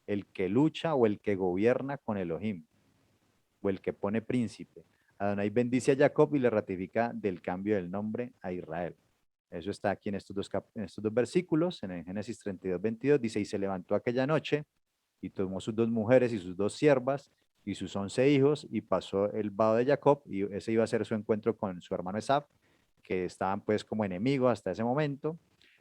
El que lucha o el que gobierna con Elohim, o el que pone príncipe. Adonai bendice a Jacob y le ratifica del cambio del nombre a Israel. Eso está aquí en estos dos versículos, en el Génesis 32, 22, dice, y se levantó aquella noche y tomó sus 2 mujeres y sus 2 siervas y sus 11 hijos y pasó el vado de Jacob y ese iba a ser su encuentro con su hermano Esaf, que estaban pues como enemigos hasta ese momento.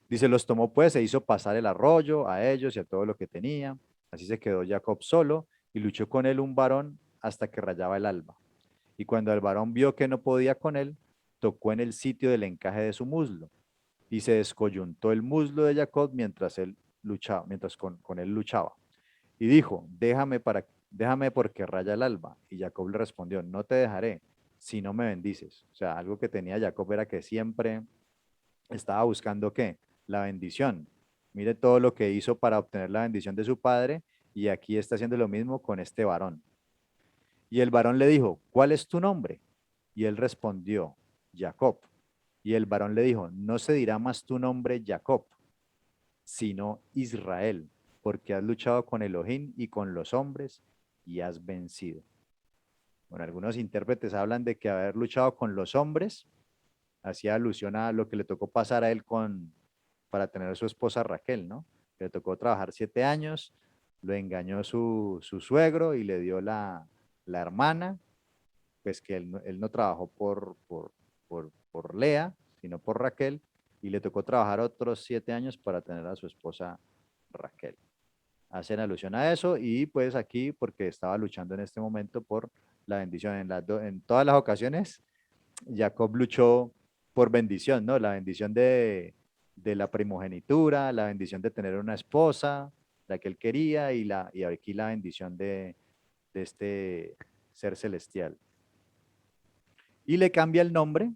Dice, los tomó pues e hizo pasar el arroyo a ellos y a todo lo que tenía. Así se quedó Jacob solo y luchó con él un varón hasta que rayaba el alba. Y cuando el varón vio que no podía con él, tocó en el sitio del encaje de su muslo y se descoyuntó el muslo de Jacob mientras él luchaba, mientras con él luchaba. Y dijo, déjame porque raya el alba. Y Jacob le respondió, no te dejaré si no me bendices. O sea, algo que tenía Jacob era que siempre estaba buscando ¿qué? La bendición. Mire todo lo que hizo para obtener la bendición de su padre y aquí está haciendo lo mismo con este varón. Y el varón le dijo, ¿cuál es tu nombre? Y él respondió, Jacob. Y el varón le dijo, no se dirá más tu nombre Jacob, sino Israel, porque has luchado con Elohim y con los hombres y has vencido. Bueno, algunos intérpretes hablan de que haber luchado con los hombres hacía alusión a lo que le tocó pasar a él para tener a su esposa Raquel, ¿no? Le tocó trabajar 7 años, lo engañó su suegro y le dio la hermana, pues que él no trabajó por Lea, sino por Raquel, y le tocó trabajar otros 7 años para tener a su esposa Raquel. Hacen alusión a eso y pues aquí porque estaba luchando en este momento por la bendición. En todas las ocasiones, Jacob luchó por bendición, ¿no? La bendición de la primogenitura, la bendición de tener una esposa, la que él quería, y aquí la bendición de este ser celestial. Y le cambia el nombre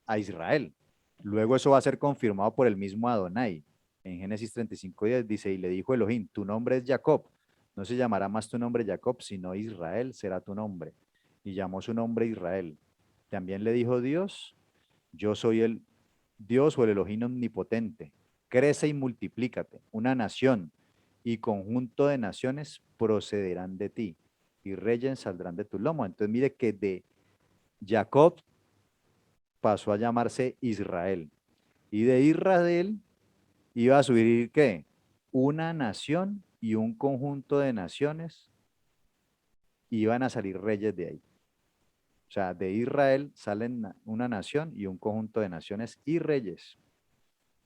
a Israel. Luego eso va a ser confirmado por el mismo Adonai. En Génesis 35:10 dice, y le dijo Elohim, tu nombre es Jacob, no se llamará más tu nombre Jacob, sino Israel será tu nombre. Y llamó su nombre Israel. También le dijo Dios, yo soy el Dios o el Elohim omnipotente. Crece y multiplícate. Una nación y conjunto de naciones procederán de ti y reyes saldrán de tu lomo. Entonces mire que de Jacob pasó a llamarse Israel. Y de Israel iba a subir, ¿qué? Una nación y un conjunto de naciones iban a salir reyes de ahí. O sea, de Israel salen una nación y un conjunto de naciones y reyes.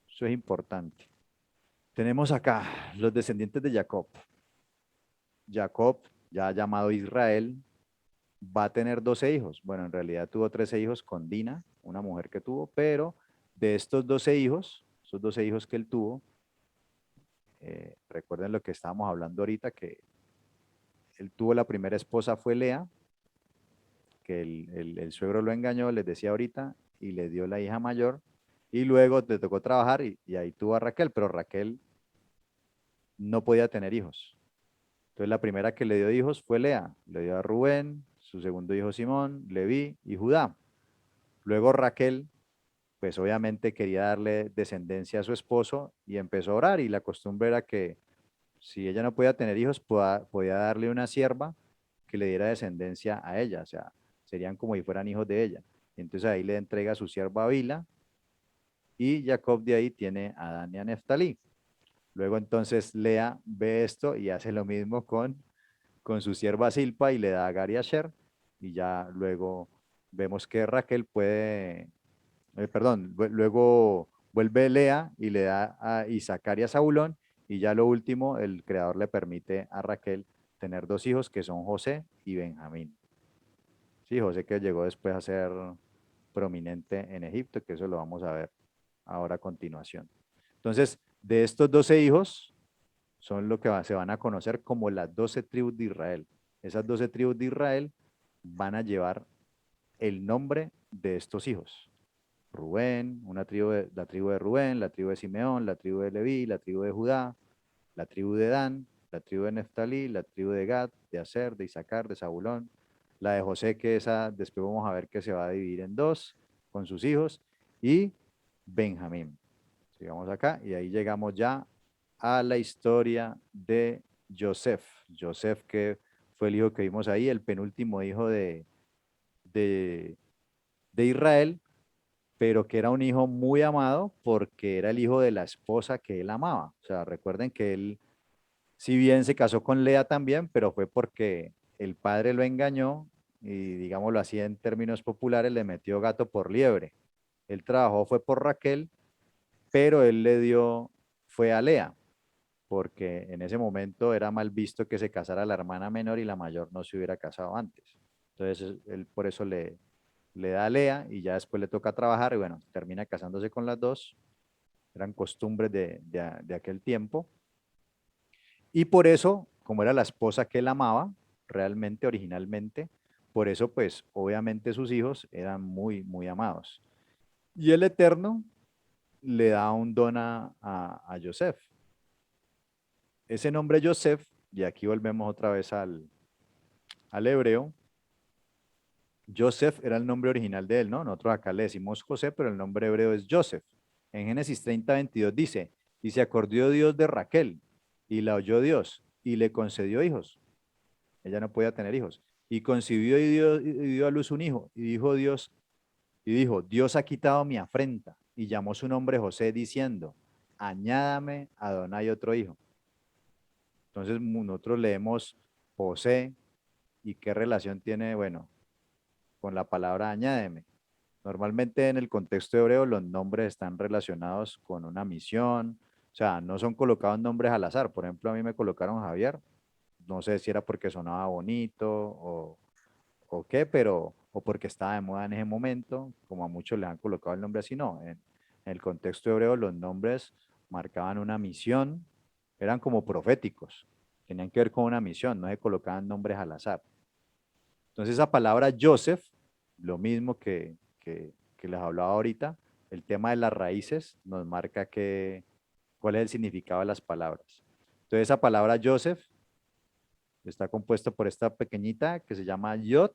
Eso es importante. Tenemos acá los descendientes de Jacob. Jacob, ya llamado Israel, va a tener 12 hijos. Bueno, en realidad tuvo 13 hijos con Dina, una mujer que tuvo, pero de estos 12 hijos, esos 12 hijos que él tuvo, recuerden lo que estábamos hablando ahorita, que él tuvo la primera esposa fue Lea, que el suegro lo engañó, les decía ahorita, y le dio la hija mayor, y luego le tocó trabajar y ahí tuvo a Raquel, pero Raquel no podía tener hijos. Entonces la primera que le dio hijos fue Lea, le dio a Rubén, su segundo hijo Simón, Leví y Judá. Luego Raquel, pues obviamente quería darle descendencia a su esposo y empezó a orar y la costumbre era que si ella no podía tener hijos, podía darle una sierva que le diera descendencia a ella, o sea, serían como si fueran hijos de ella. Entonces ahí le entrega a su sierva Bila y Jacob de ahí tiene a Dan y a Neftalí. Luego entonces Lea ve esto y hace lo mismo con su sierva Silpa y le da a Agar y Asher y ya luego vemos que Raquel puede, perdón, luego vuelve Lea y le da a Isaacar y a Zabulón y ya lo último, el creador le permite a Raquel tener 2 hijos que son José y Benjamín. Sí, José que llegó después a ser prominente en Egipto, que eso lo vamos a ver ahora a continuación. Entonces, de estos 12 hijos son lo que se van a conocer como las 12 tribus de Israel. Esas 12 tribus de Israel van a llevar el nombre de estos hijos. Rubén, la tribu de Rubén, la tribu de Simeón, la tribu de Leví, la tribu de Judá, la tribu de Dan, la tribu de Neftalí, la tribu de Gad, de Aser, de Isaacar, de Zabulón, la de José, que esa después vamos a ver que se va a dividir en dos con sus hijos, y Benjamín. Sigamos acá y ahí llegamos ya a la historia de Joseph. Joseph que fue el hijo que vimos ahí, el penúltimo hijo de, de Israel, pero que era un hijo muy amado porque era el hijo de la esposa que él amaba. O sea, recuerden que él Si bien se casó con Lea también, pero fue porque el padre lo engañó y, digámoslo así en términos populares, le metió gato por liebre. Él trabajó fue por Raquel, pero él le dio, fue a Lea, porque en ese momento era mal visto que se casara la hermana menor y la mayor no se hubiera casado antes. Entonces él por eso le da a Lea y ya después le toca trabajar y bueno, termina casándose con las dos. Eran costumbres de aquel tiempo. Y por eso, como era la esposa que él amaba, realmente, originalmente, por eso, pues, obviamente sus hijos eran muy, muy amados. Y el Eterno le da un don a Joseph. Ese nombre Joseph, y aquí volvemos otra vez al hebreo, Joseph era el nombre original de él, ¿no? Nosotros acá le decimos José, pero el nombre hebreo es Joseph. En Génesis 30:22 dice, y se acordó Dios de Raquel, y la oyó Dios, y le concedió hijos. Ella no podía tener hijos. Y concibió y dio a luz un hijo. Y dijo, Dios ha quitado mi afrenta. Y llamó su nombre José diciendo, añádame a Adonai otro hijo. Entonces nosotros leemos José y qué relación tiene, bueno, con la palabra añádeme. Normalmente en el contexto hebreo los nombres están relacionados con una misión, o sea, no son colocados nombres al azar. Por ejemplo, a mí me colocaron Javier, no sé si era porque sonaba bonito o qué, pero o porque estaba de moda en ese momento, como a muchos le han colocado el nombre así, no. En el contexto hebreo los nombres marcaban una misión, eran como proféticos, tenían que ver con una misión, no se colocaban nombres al azar. Entonces esa palabra Joseph, lo mismo que les hablaba ahorita, el tema de las raíces nos marca cuál es el significado de las palabras. Entonces esa palabra Joseph está compuesta por esta pequeñita que se llama Yod,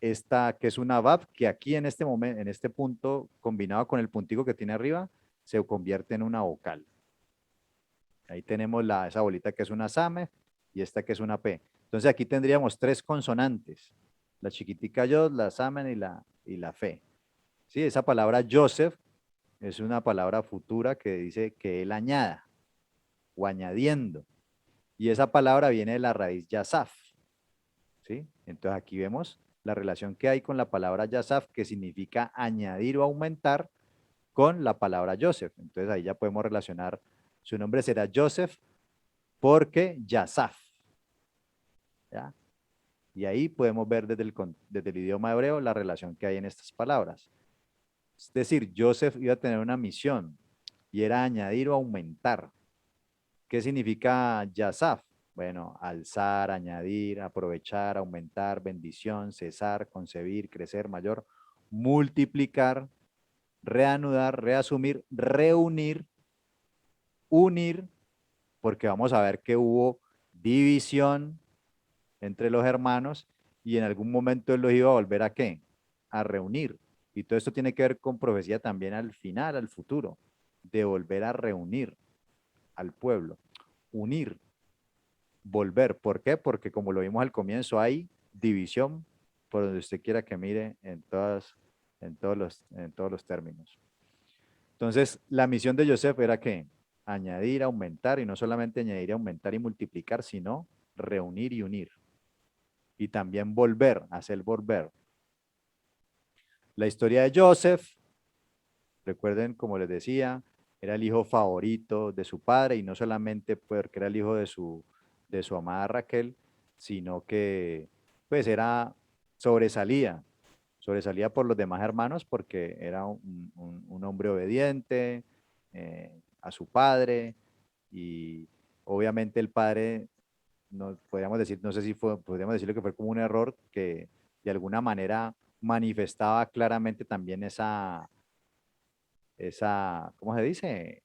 esta que es una Vav, que aquí en este momento, en este punto, combinado con el puntico que tiene arriba, se convierte en una vocal. Ahí tenemos esa bolita que es una Same y esta que es una P. Entonces aquí tendríamos tres consonantes, la chiquitica Yod, la Samen y la Fe. Sí, esa palabra Joseph es una palabra futura que dice que él añada o añadiendo. Y esa palabra viene de la raíz Yasaf. ¿Sí? Entonces aquí vemos la relación que hay con la palabra Yasaf, que significa añadir o aumentar, con la palabra Joseph. Entonces ahí ya podemos relacionar, su nombre será Joseph porque Yasaf. ¿Ya? Y ahí podemos ver desde el idioma hebreo la relación que hay en estas palabras. Es decir, Joseph iba a tener una misión y era añadir o aumentar. ¿Qué significa Yasaf? Bueno, alzar, añadir, aprovechar, aumentar, bendición, cesar, concebir, crecer, mayor, multiplicar, reanudar, reasumir, reunir, unir, porque vamos a ver que hubo división entre los hermanos y en algún momento él los iba a volver a ¿qué? A reunir. Y todo esto tiene que ver con profecía también al final, al futuro, de volver a reunir al pueblo, unir, volver. ¿Por qué? Porque como lo vimos al comienzo, hay división por donde usted quiera que mire en todos los términos. Entonces, la misión de Joseph era que añadir, aumentar, y no solamente añadir, aumentar y multiplicar, sino reunir y unir. Y también volver, hacer volver. La historia de Joseph, recuerden, como les decía, era el hijo favorito de su padre, y no solamente porque era el hijo de su amada Raquel, sino que pues sobresalía por los demás hermanos porque era un hombre obediente a su padre, y obviamente el padre, no podríamos decir, no sé si podríamos decirlo que fue como un error que de alguna manera manifestaba claramente también ¿cómo se dice?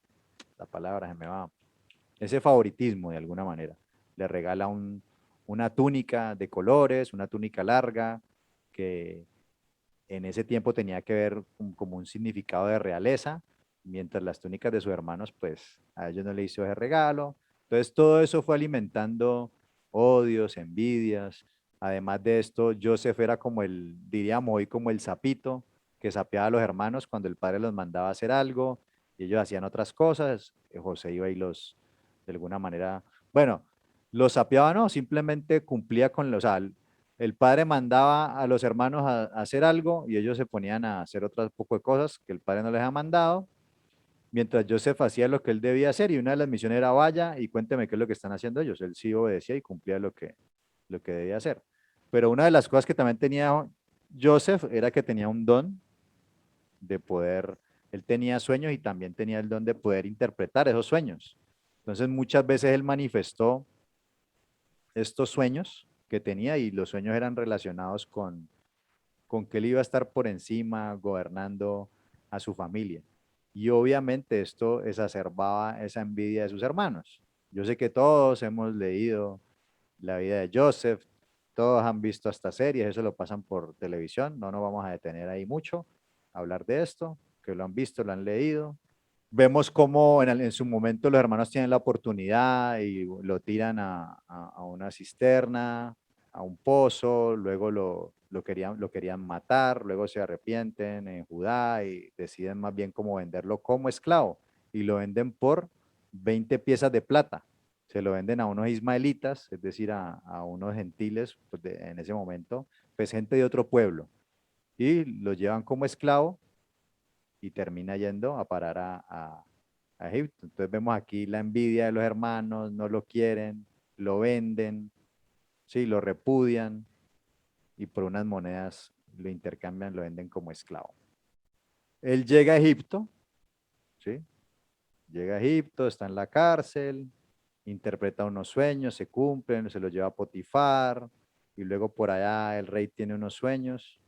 La palabra se me va. Ese favoritismo de alguna manera. Le regala una túnica de colores, una túnica larga, que en ese tiempo tenía que ver como un significado de realeza, mientras las túnicas de sus hermanos, pues a ellos no le hizo ese regalo. Entonces todo eso fue alimentando odios, envidias. Además de esto, Joseph era como diríamos hoy, como el sapito que sapeaba a los hermanos cuando el padre los mandaba a hacer algo y ellos hacían otras cosas. José iba y de alguna manera, bueno, lo sapeaba, no, simplemente cumplía con los, o sea, el padre mandaba a los hermanos a hacer algo y ellos se ponían a hacer otras poco de cosas que el padre no les ha mandado, mientras Joseph hacía lo que él debía hacer y una de las misiones era vaya y cuénteme qué es lo que están haciendo ellos. Él sí obedecía y cumplía lo que debía hacer. Pero una de las cosas que también tenía Joseph era que tenía un don de poder, él tenía sueños y también tenía el don de poder interpretar esos sueños. Entonces muchas veces él manifestó estos sueños que tenía y los sueños eran relacionados con que él iba a estar por encima gobernando a su familia. Y obviamente esto exacerbaba esa envidia de sus hermanos. Yo sé que todos hemos leído la vida de Joseph, todos han visto esta serie, eso lo pasan por televisión, no nos vamos a detener ahí mucho a hablar de esto, que lo han visto, lo han leído. Vemos cómo en su momento los hermanos tienen la oportunidad y lo tiran a una cisterna, a un pozo, luego lo querían matar, luego se arrepienten en Judá y deciden más bien cómo venderlo como esclavo y lo venden por 20 piezas de plata. Se lo venden a unos ismaelitas, es decir, a unos gentiles pues, en ese momento, pues gente de otro pueblo, y lo llevan como esclavo y termina yendo a parar a Egipto. Entonces vemos aquí la envidia de los hermanos, no lo quieren, lo venden, sí, lo repudian y por unas monedas lo intercambian, lo venden como esclavo. Él llega a Egipto, ¿sí? Llega a Egipto, está en la cárcel, interpreta unos sueños, se cumplen, se los lleva a Potifar, y luego por allá el rey tiene unos sueños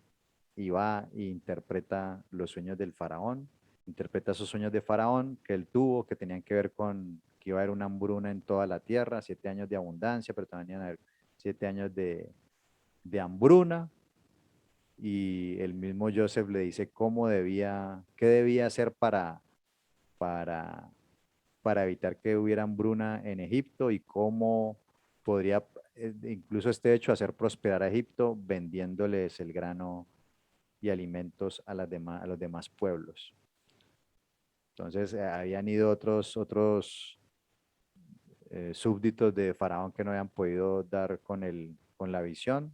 y va e interpreta los sueños del faraón, interpreta esos sueños de faraón que él tuvo, que tenían que ver con que iba a haber una hambruna en toda la tierra, 7 años de abundancia, pero también iban a haber 7 años de hambruna, y el mismo Joseph le dice cómo debía, qué debía hacer para, para evitar que hubiera hambruna en Egipto y cómo podría incluso este hecho hacer prosperar a Egipto vendiéndoles el grano y alimentos a los demás pueblos. Entonces habían ido otros súbditos de Faraón que no habían podido dar con la visión,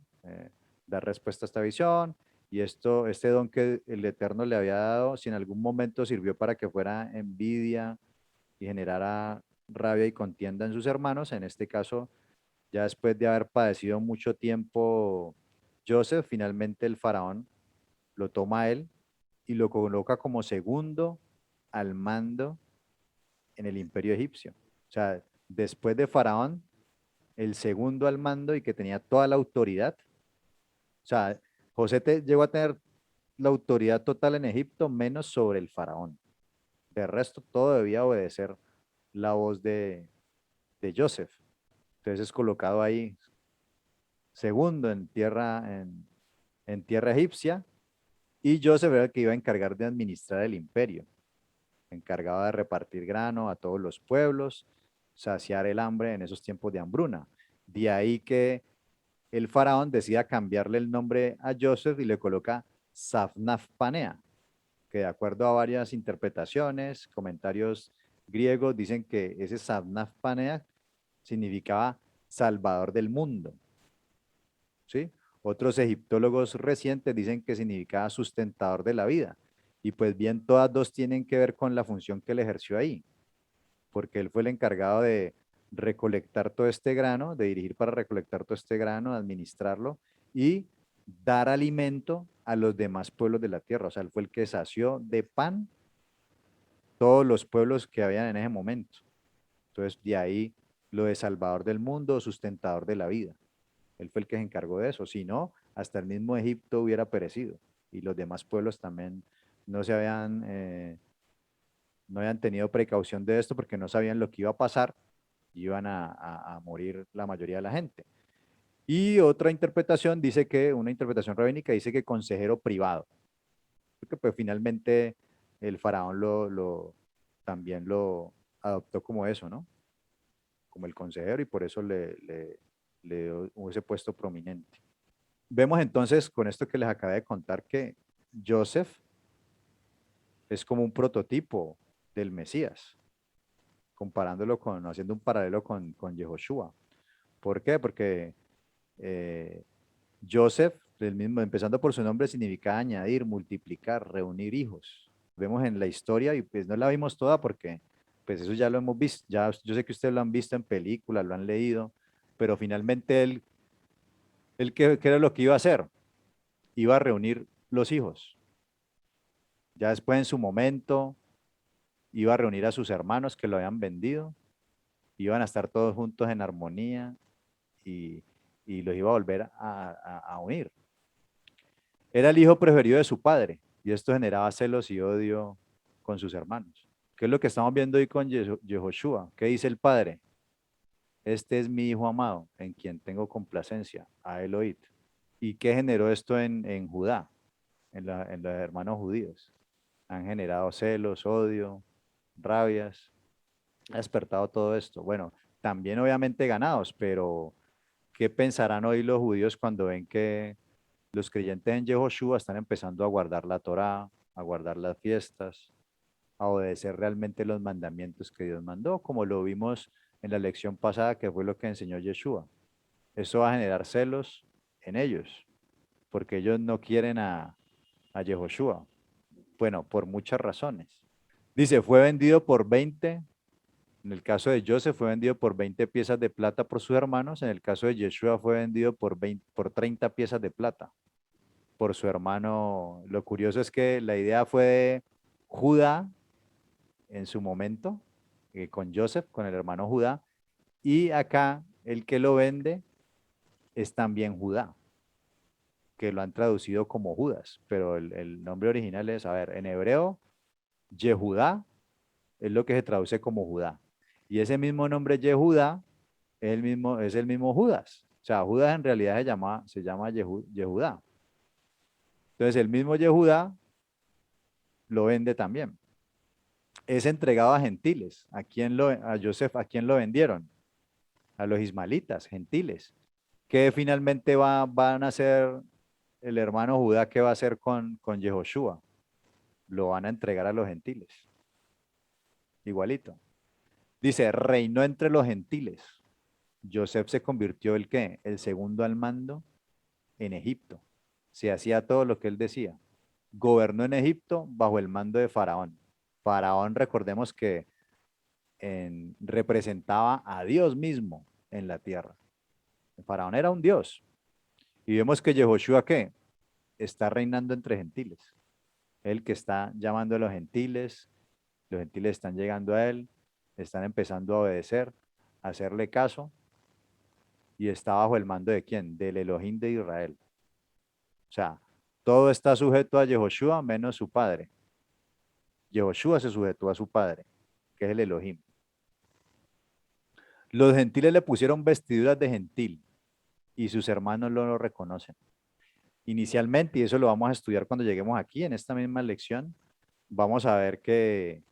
dar respuesta a esta visión. Y este don que el Eterno le había dado, si en algún momento sirvió para que fuera envidia y generara rabia y contienda en sus hermanos, en este caso, ya después de haber padecido mucho tiempo Joseph, finalmente el faraón lo toma a él y lo coloca como segundo al mando en el imperio egipcio. O sea, después de Faraón, el segundo al mando y que tenía toda la autoridad. O sea, llegó a tener la autoridad total en Egipto menos sobre el Faraón. De resto, todo debía obedecer la voz de Joseph. Entonces es colocado ahí segundo en tierra egipcia, y Joseph era el que iba a encargar de administrar el imperio. Encargaba de repartir grano a todos los pueblos, saciar el hambre en esos tiempos de hambruna. De ahí que el faraón decida cambiarle el nombre a Joseph y le coloca Safnaf Panea, que de acuerdo a varias interpretaciones, comentarios griegos, dicen que ese Safnaf Panea significaba salvador del mundo, ¿sí? Otros egiptólogos recientes dicen que significaba sustentador de la vida. Y pues bien, todas dos tienen que ver con la función que él ejerció ahí, porque él fue el encargado de recolectar todo este grano, de dirigir para recolectar todo este grano, de administrarlo y dar alimento a los demás pueblos de la tierra. O sea, él fue el que sació de pan todos los pueblos que habían en ese momento. Entonces, de ahí lo de salvador del mundo, sustentador de la vida. Él fue el que se encargó de eso. Si no, hasta el mismo Egipto hubiera perecido y los demás pueblos también no se habían, no habían tenido precaución de esto porque no sabían lo que iba a pasar, iban a morir la mayoría de la gente. Y otra interpretación dice que, una interpretación rabínica dice que consejero privado, porque pues finalmente el faraón también lo adoptó como eso, ¿no? Como el consejero, y por eso le dio ese puesto prominente. Vemos entonces con esto que les acabé de contar que Joseph es como un prototipo del Mesías, comparándolo con, haciendo un paralelo con Yehoshua. ¿Por qué? Porque eh, Joseph, el mismo, empezando por su nombre, significa añadir, multiplicar, reunir hijos. Vemos en la historia y pues no la vimos toda porque pues eso ya lo hemos visto, ya yo sé que ustedes lo han visto en películas, lo han leído, pero finalmente él ¿qué era lo que iba a hacer? Iba a reunir los hijos. Ya después en su momento iba a reunir a sus hermanos que lo habían vendido, iban a estar todos juntos en armonía y, y los iba a volver a unir. Era el hijo preferido de su padre y esto generaba celos y odio con sus hermanos. ¿Qué es lo que estamos viendo hoy con Yehoshua? ¿Qué dice el padre? Este es mi hijo amado, en quien tengo complacencia, a él oíd. ¿Y qué generó esto en Judá, en los hermanos judíos? Han generado celos, odio, rabias, ha despertado todo esto. Bueno, también obviamente ganados, pero ¿qué pensarán hoy los judíos cuando ven que los creyentes en Yehoshua están empezando a guardar la Torá, a guardar las fiestas, a obedecer realmente los mandamientos que Dios mandó, como lo vimos en la lección pasada, que fue lo que enseñó Yeshua? Eso va a generar celos en ellos, porque ellos no quieren a Yehoshua. Bueno, por muchas razones. Dice, fue vendido por 20. En el caso de Joseph fue vendido por 20 piezas de plata por sus hermanos. En el caso de Yeshua fue vendido por 30 piezas de plata por su hermano. Lo curioso es que la idea fue de Judá en su momento, con Joseph, con el hermano Judá, y acá el que lo vende es también Judá, que lo han traducido como Judas, pero el nombre original es, a ver, en hebreo, Yehudá es lo que se traduce como Judá. Y ese mismo nombre Yehudá es el mismo Judas. O sea, Judas en realidad se llama Yehudá. Entonces el mismo Yehudá lo vende también. Es entregado a gentiles. A Joseph, ¿a quién lo vendieron? A los ismaelitas, gentiles. ¿Qué finalmente van a hacer el hermano Judá? ¿Qué va a hacer con Yehoshua? Lo van a entregar a los gentiles. Igualito. Dice, reinó entre los gentiles. Joseph se convirtió el qué? El segundo al mando en Egipto. Se hacía todo lo que él decía. Gobernó en Egipto bajo el mando de Faraón. Faraón, recordemos que representaba a Dios mismo en la tierra. El faraón era un dios. Y vemos que Yehoshua, ¿qué? Está reinando entre gentiles. Él que está llamando a los gentiles están llegando a él, están empezando a obedecer, a hacerle caso, y está bajo el mando de quién? Del Elohim de Israel. O sea, todo está sujeto a Yehoshua menos su padre. Yehoshua se sujetó a su padre, que es el Elohim. Los gentiles le pusieron vestiduras de gentil y sus hermanos no lo reconocen. Inicialmente, y eso lo vamos a estudiar cuando lleguemos aquí en esta misma lección, vamos a ver que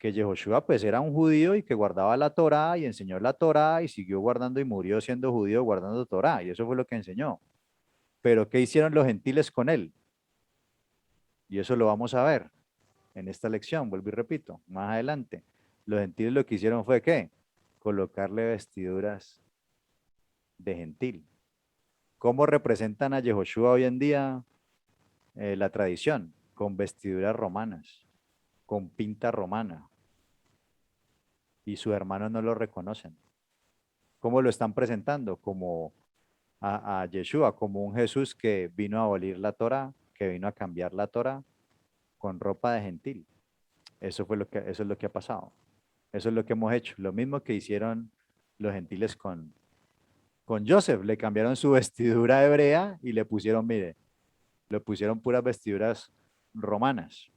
Yehoshua pues era un judío y que guardaba la Torá y enseñó la Torá y siguió guardando y murió siendo judío guardando Torá y eso fue lo que enseñó. Pero ¿qué hicieron los gentiles con él? Y eso lo vamos a ver en esta lección, vuelvo y repito, más adelante. Los gentiles lo que hicieron fue ¿qué? Colocarle vestiduras de gentil. ¿Cómo representan a Yehoshua hoy en día la tradición? Con vestiduras romanas, con pinta romana, y sus hermanos no lo reconocen. ¿Cómo lo están presentando? Como a Yeshua, como un Jesús que vino a abolir la Torá, que vino a cambiar la Torá con ropa de gentil. Eso es lo que ha pasado. Eso es lo que hemos hecho. Lo mismo que hicieron los gentiles con Joseph. Le cambiaron su vestidura hebrea y le pusieron, mire, le pusieron puras vestiduras romanas.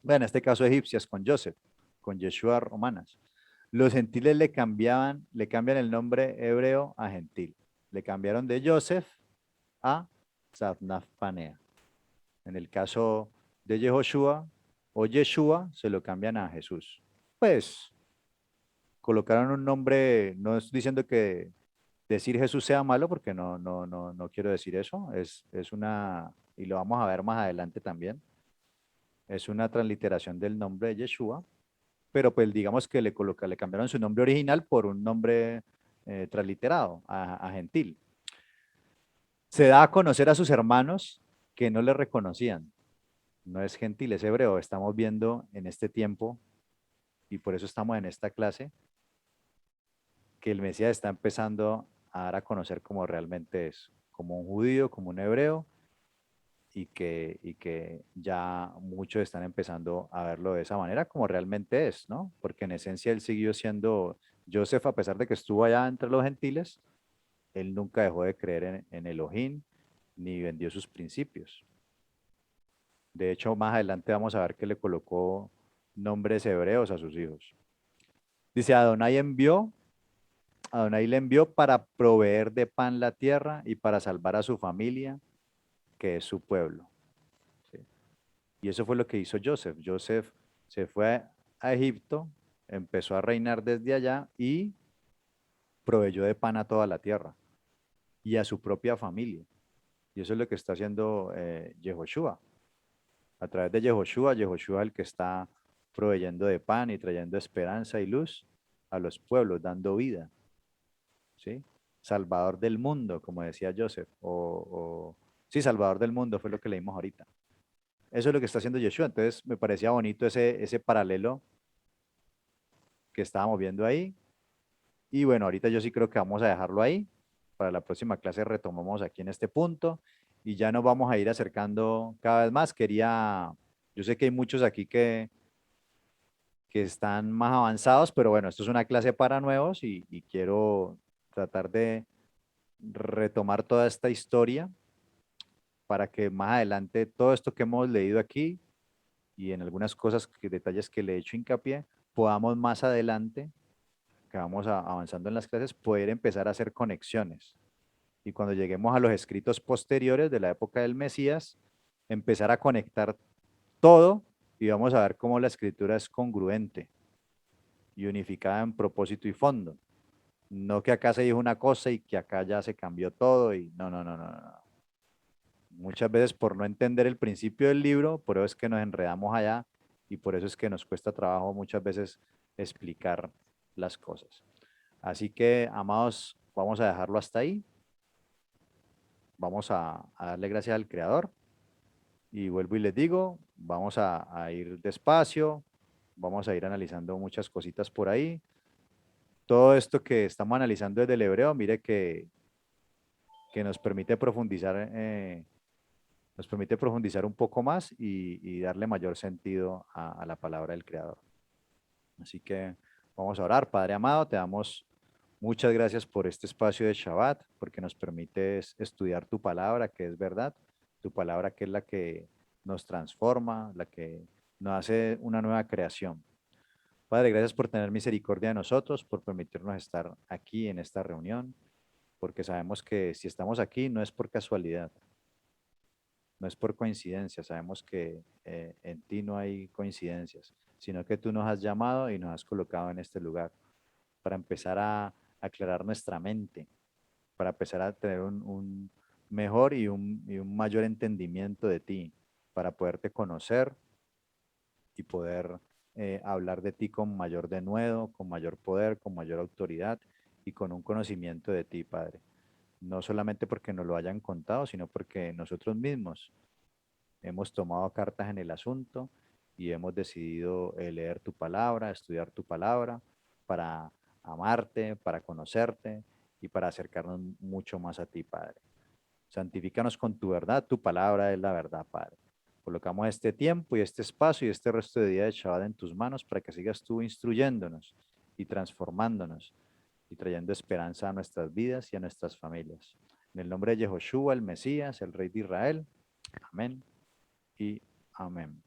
Bueno, en este caso egipcias con Joseph, con Yeshua romanas. Los gentiles le cambian el nombre hebreo a gentil. Le cambiaron de Joseph a Safnaf Panea. En el caso de Yehoshua o Yeshua, se lo cambian a Jesús. Pues colocaron un nombre, no estoy diciendo que decir Jesús sea malo, porque no quiero decir eso. Es una, y lo vamos a ver más adelante también, es una transliteración del nombre de Yeshua, pero pues digamos que le cambiaron su nombre original por un nombre transliterado, a Gentil. Se da a conocer a sus hermanos que no le reconocían. No es Gentil, es hebreo. Estamos viendo en este tiempo, y por eso estamos en esta clase, que el Mesías está empezando a dar a conocer como realmente es, como un judío, como un hebreo, y que ya muchos están empezando a verlo de esa manera como realmente es, ¿no? Porque en esencia él siguió siendo Joseph, a pesar de que estuvo allá entre los gentiles, él nunca dejó de creer en Elohim, ni vendió sus principios. De hecho, más adelante vamos a ver que le colocó nombres hebreos a sus hijos. Dice, Adonai le envió para proveer de pan la tierra y para salvar a su familia, que es su pueblo. ¿Sí? Y eso fue lo que hizo Joseph. Joseph se fue a Egipto, empezó a reinar desde allá y proveyó de pan a toda la tierra y a su propia familia. Y eso es lo que está haciendo Yehoshua. A través de Yehoshua, Yehoshua es el que está proveyendo de pan y trayendo esperanza y luz a los pueblos, dando vida. ¿Sí? Salvador del mundo, como decía Joseph. Sí, Salvador del mundo fue lo que leímos ahorita. Eso es lo que está haciendo Yeshua. Entonces me parecía bonito ese paralelo que estábamos viendo ahí. Y bueno, ahorita yo sí creo que vamos a dejarlo ahí. Para la próxima clase retomamos aquí en este punto y ya nos vamos a ir acercando cada vez más. Yo sé que hay muchos aquí que están más avanzados, pero bueno, esto es una clase para nuevos y quiero tratar de retomar toda esta historia para que más adelante todo esto que hemos leído aquí y en algunas cosas, detalles que le he hecho hincapié, podamos más adelante, que vamos avanzando en las clases, poder empezar a hacer conexiones. Y cuando lleguemos a los escritos posteriores de la época del Mesías, empezar a conectar todo y vamos a ver cómo la escritura es congruente y unificada en propósito y fondo. No que acá se dijo una cosa y que acá ya se cambió todo y no, no, no, no, no. Muchas veces por no entender el principio del libro, por eso es que nos enredamos allá y por eso es que nos cuesta trabajo muchas veces explicar las cosas. Así que, amados, vamos a dejarlo hasta ahí. Vamos a darle gracias al Creador y vuelvo y les digo, vamos a ir despacio, vamos a ir analizando muchas cositas por ahí. Todo esto que estamos analizando desde el hebreo, mire que nos permite profundizar un poco más y darle mayor sentido a la palabra del Creador. Así que vamos a orar. Padre amado, te damos muchas gracias por este espacio de Shabbat, porque nos permite estudiar tu palabra, que es verdad, tu palabra que es la que nos transforma, la que nos hace una nueva creación. Padre, gracias por tener misericordia de nosotros, por permitirnos estar aquí en esta reunión, porque sabemos que si estamos aquí no es por casualidad, no es por coincidencia, sabemos que en ti no hay coincidencias, sino que tú nos has llamado y nos has colocado en este lugar para empezar a aclarar nuestra mente, para empezar a tener un mejor y un mayor entendimiento de ti, para poderte conocer y poder hablar de ti con mayor denuedo, con mayor poder, con mayor autoridad y con un conocimiento de ti, Padre. No solamente porque nos lo hayan contado, sino porque nosotros mismos hemos tomado cartas en el asunto y hemos decidido leer tu palabra, estudiar tu palabra para amarte, para conocerte y para acercarnos mucho más a ti, Padre. Santifícanos con tu verdad, tu palabra es la verdad, Padre. Colocamos este tiempo y este espacio y este resto de día de Shabbat en tus manos para que sigas tú instruyéndonos y transformándonos y trayendo esperanza a nuestras vidas y a nuestras familias. En el nombre de Yehoshua, el Mesías, el Rey de Israel. Amén y amén.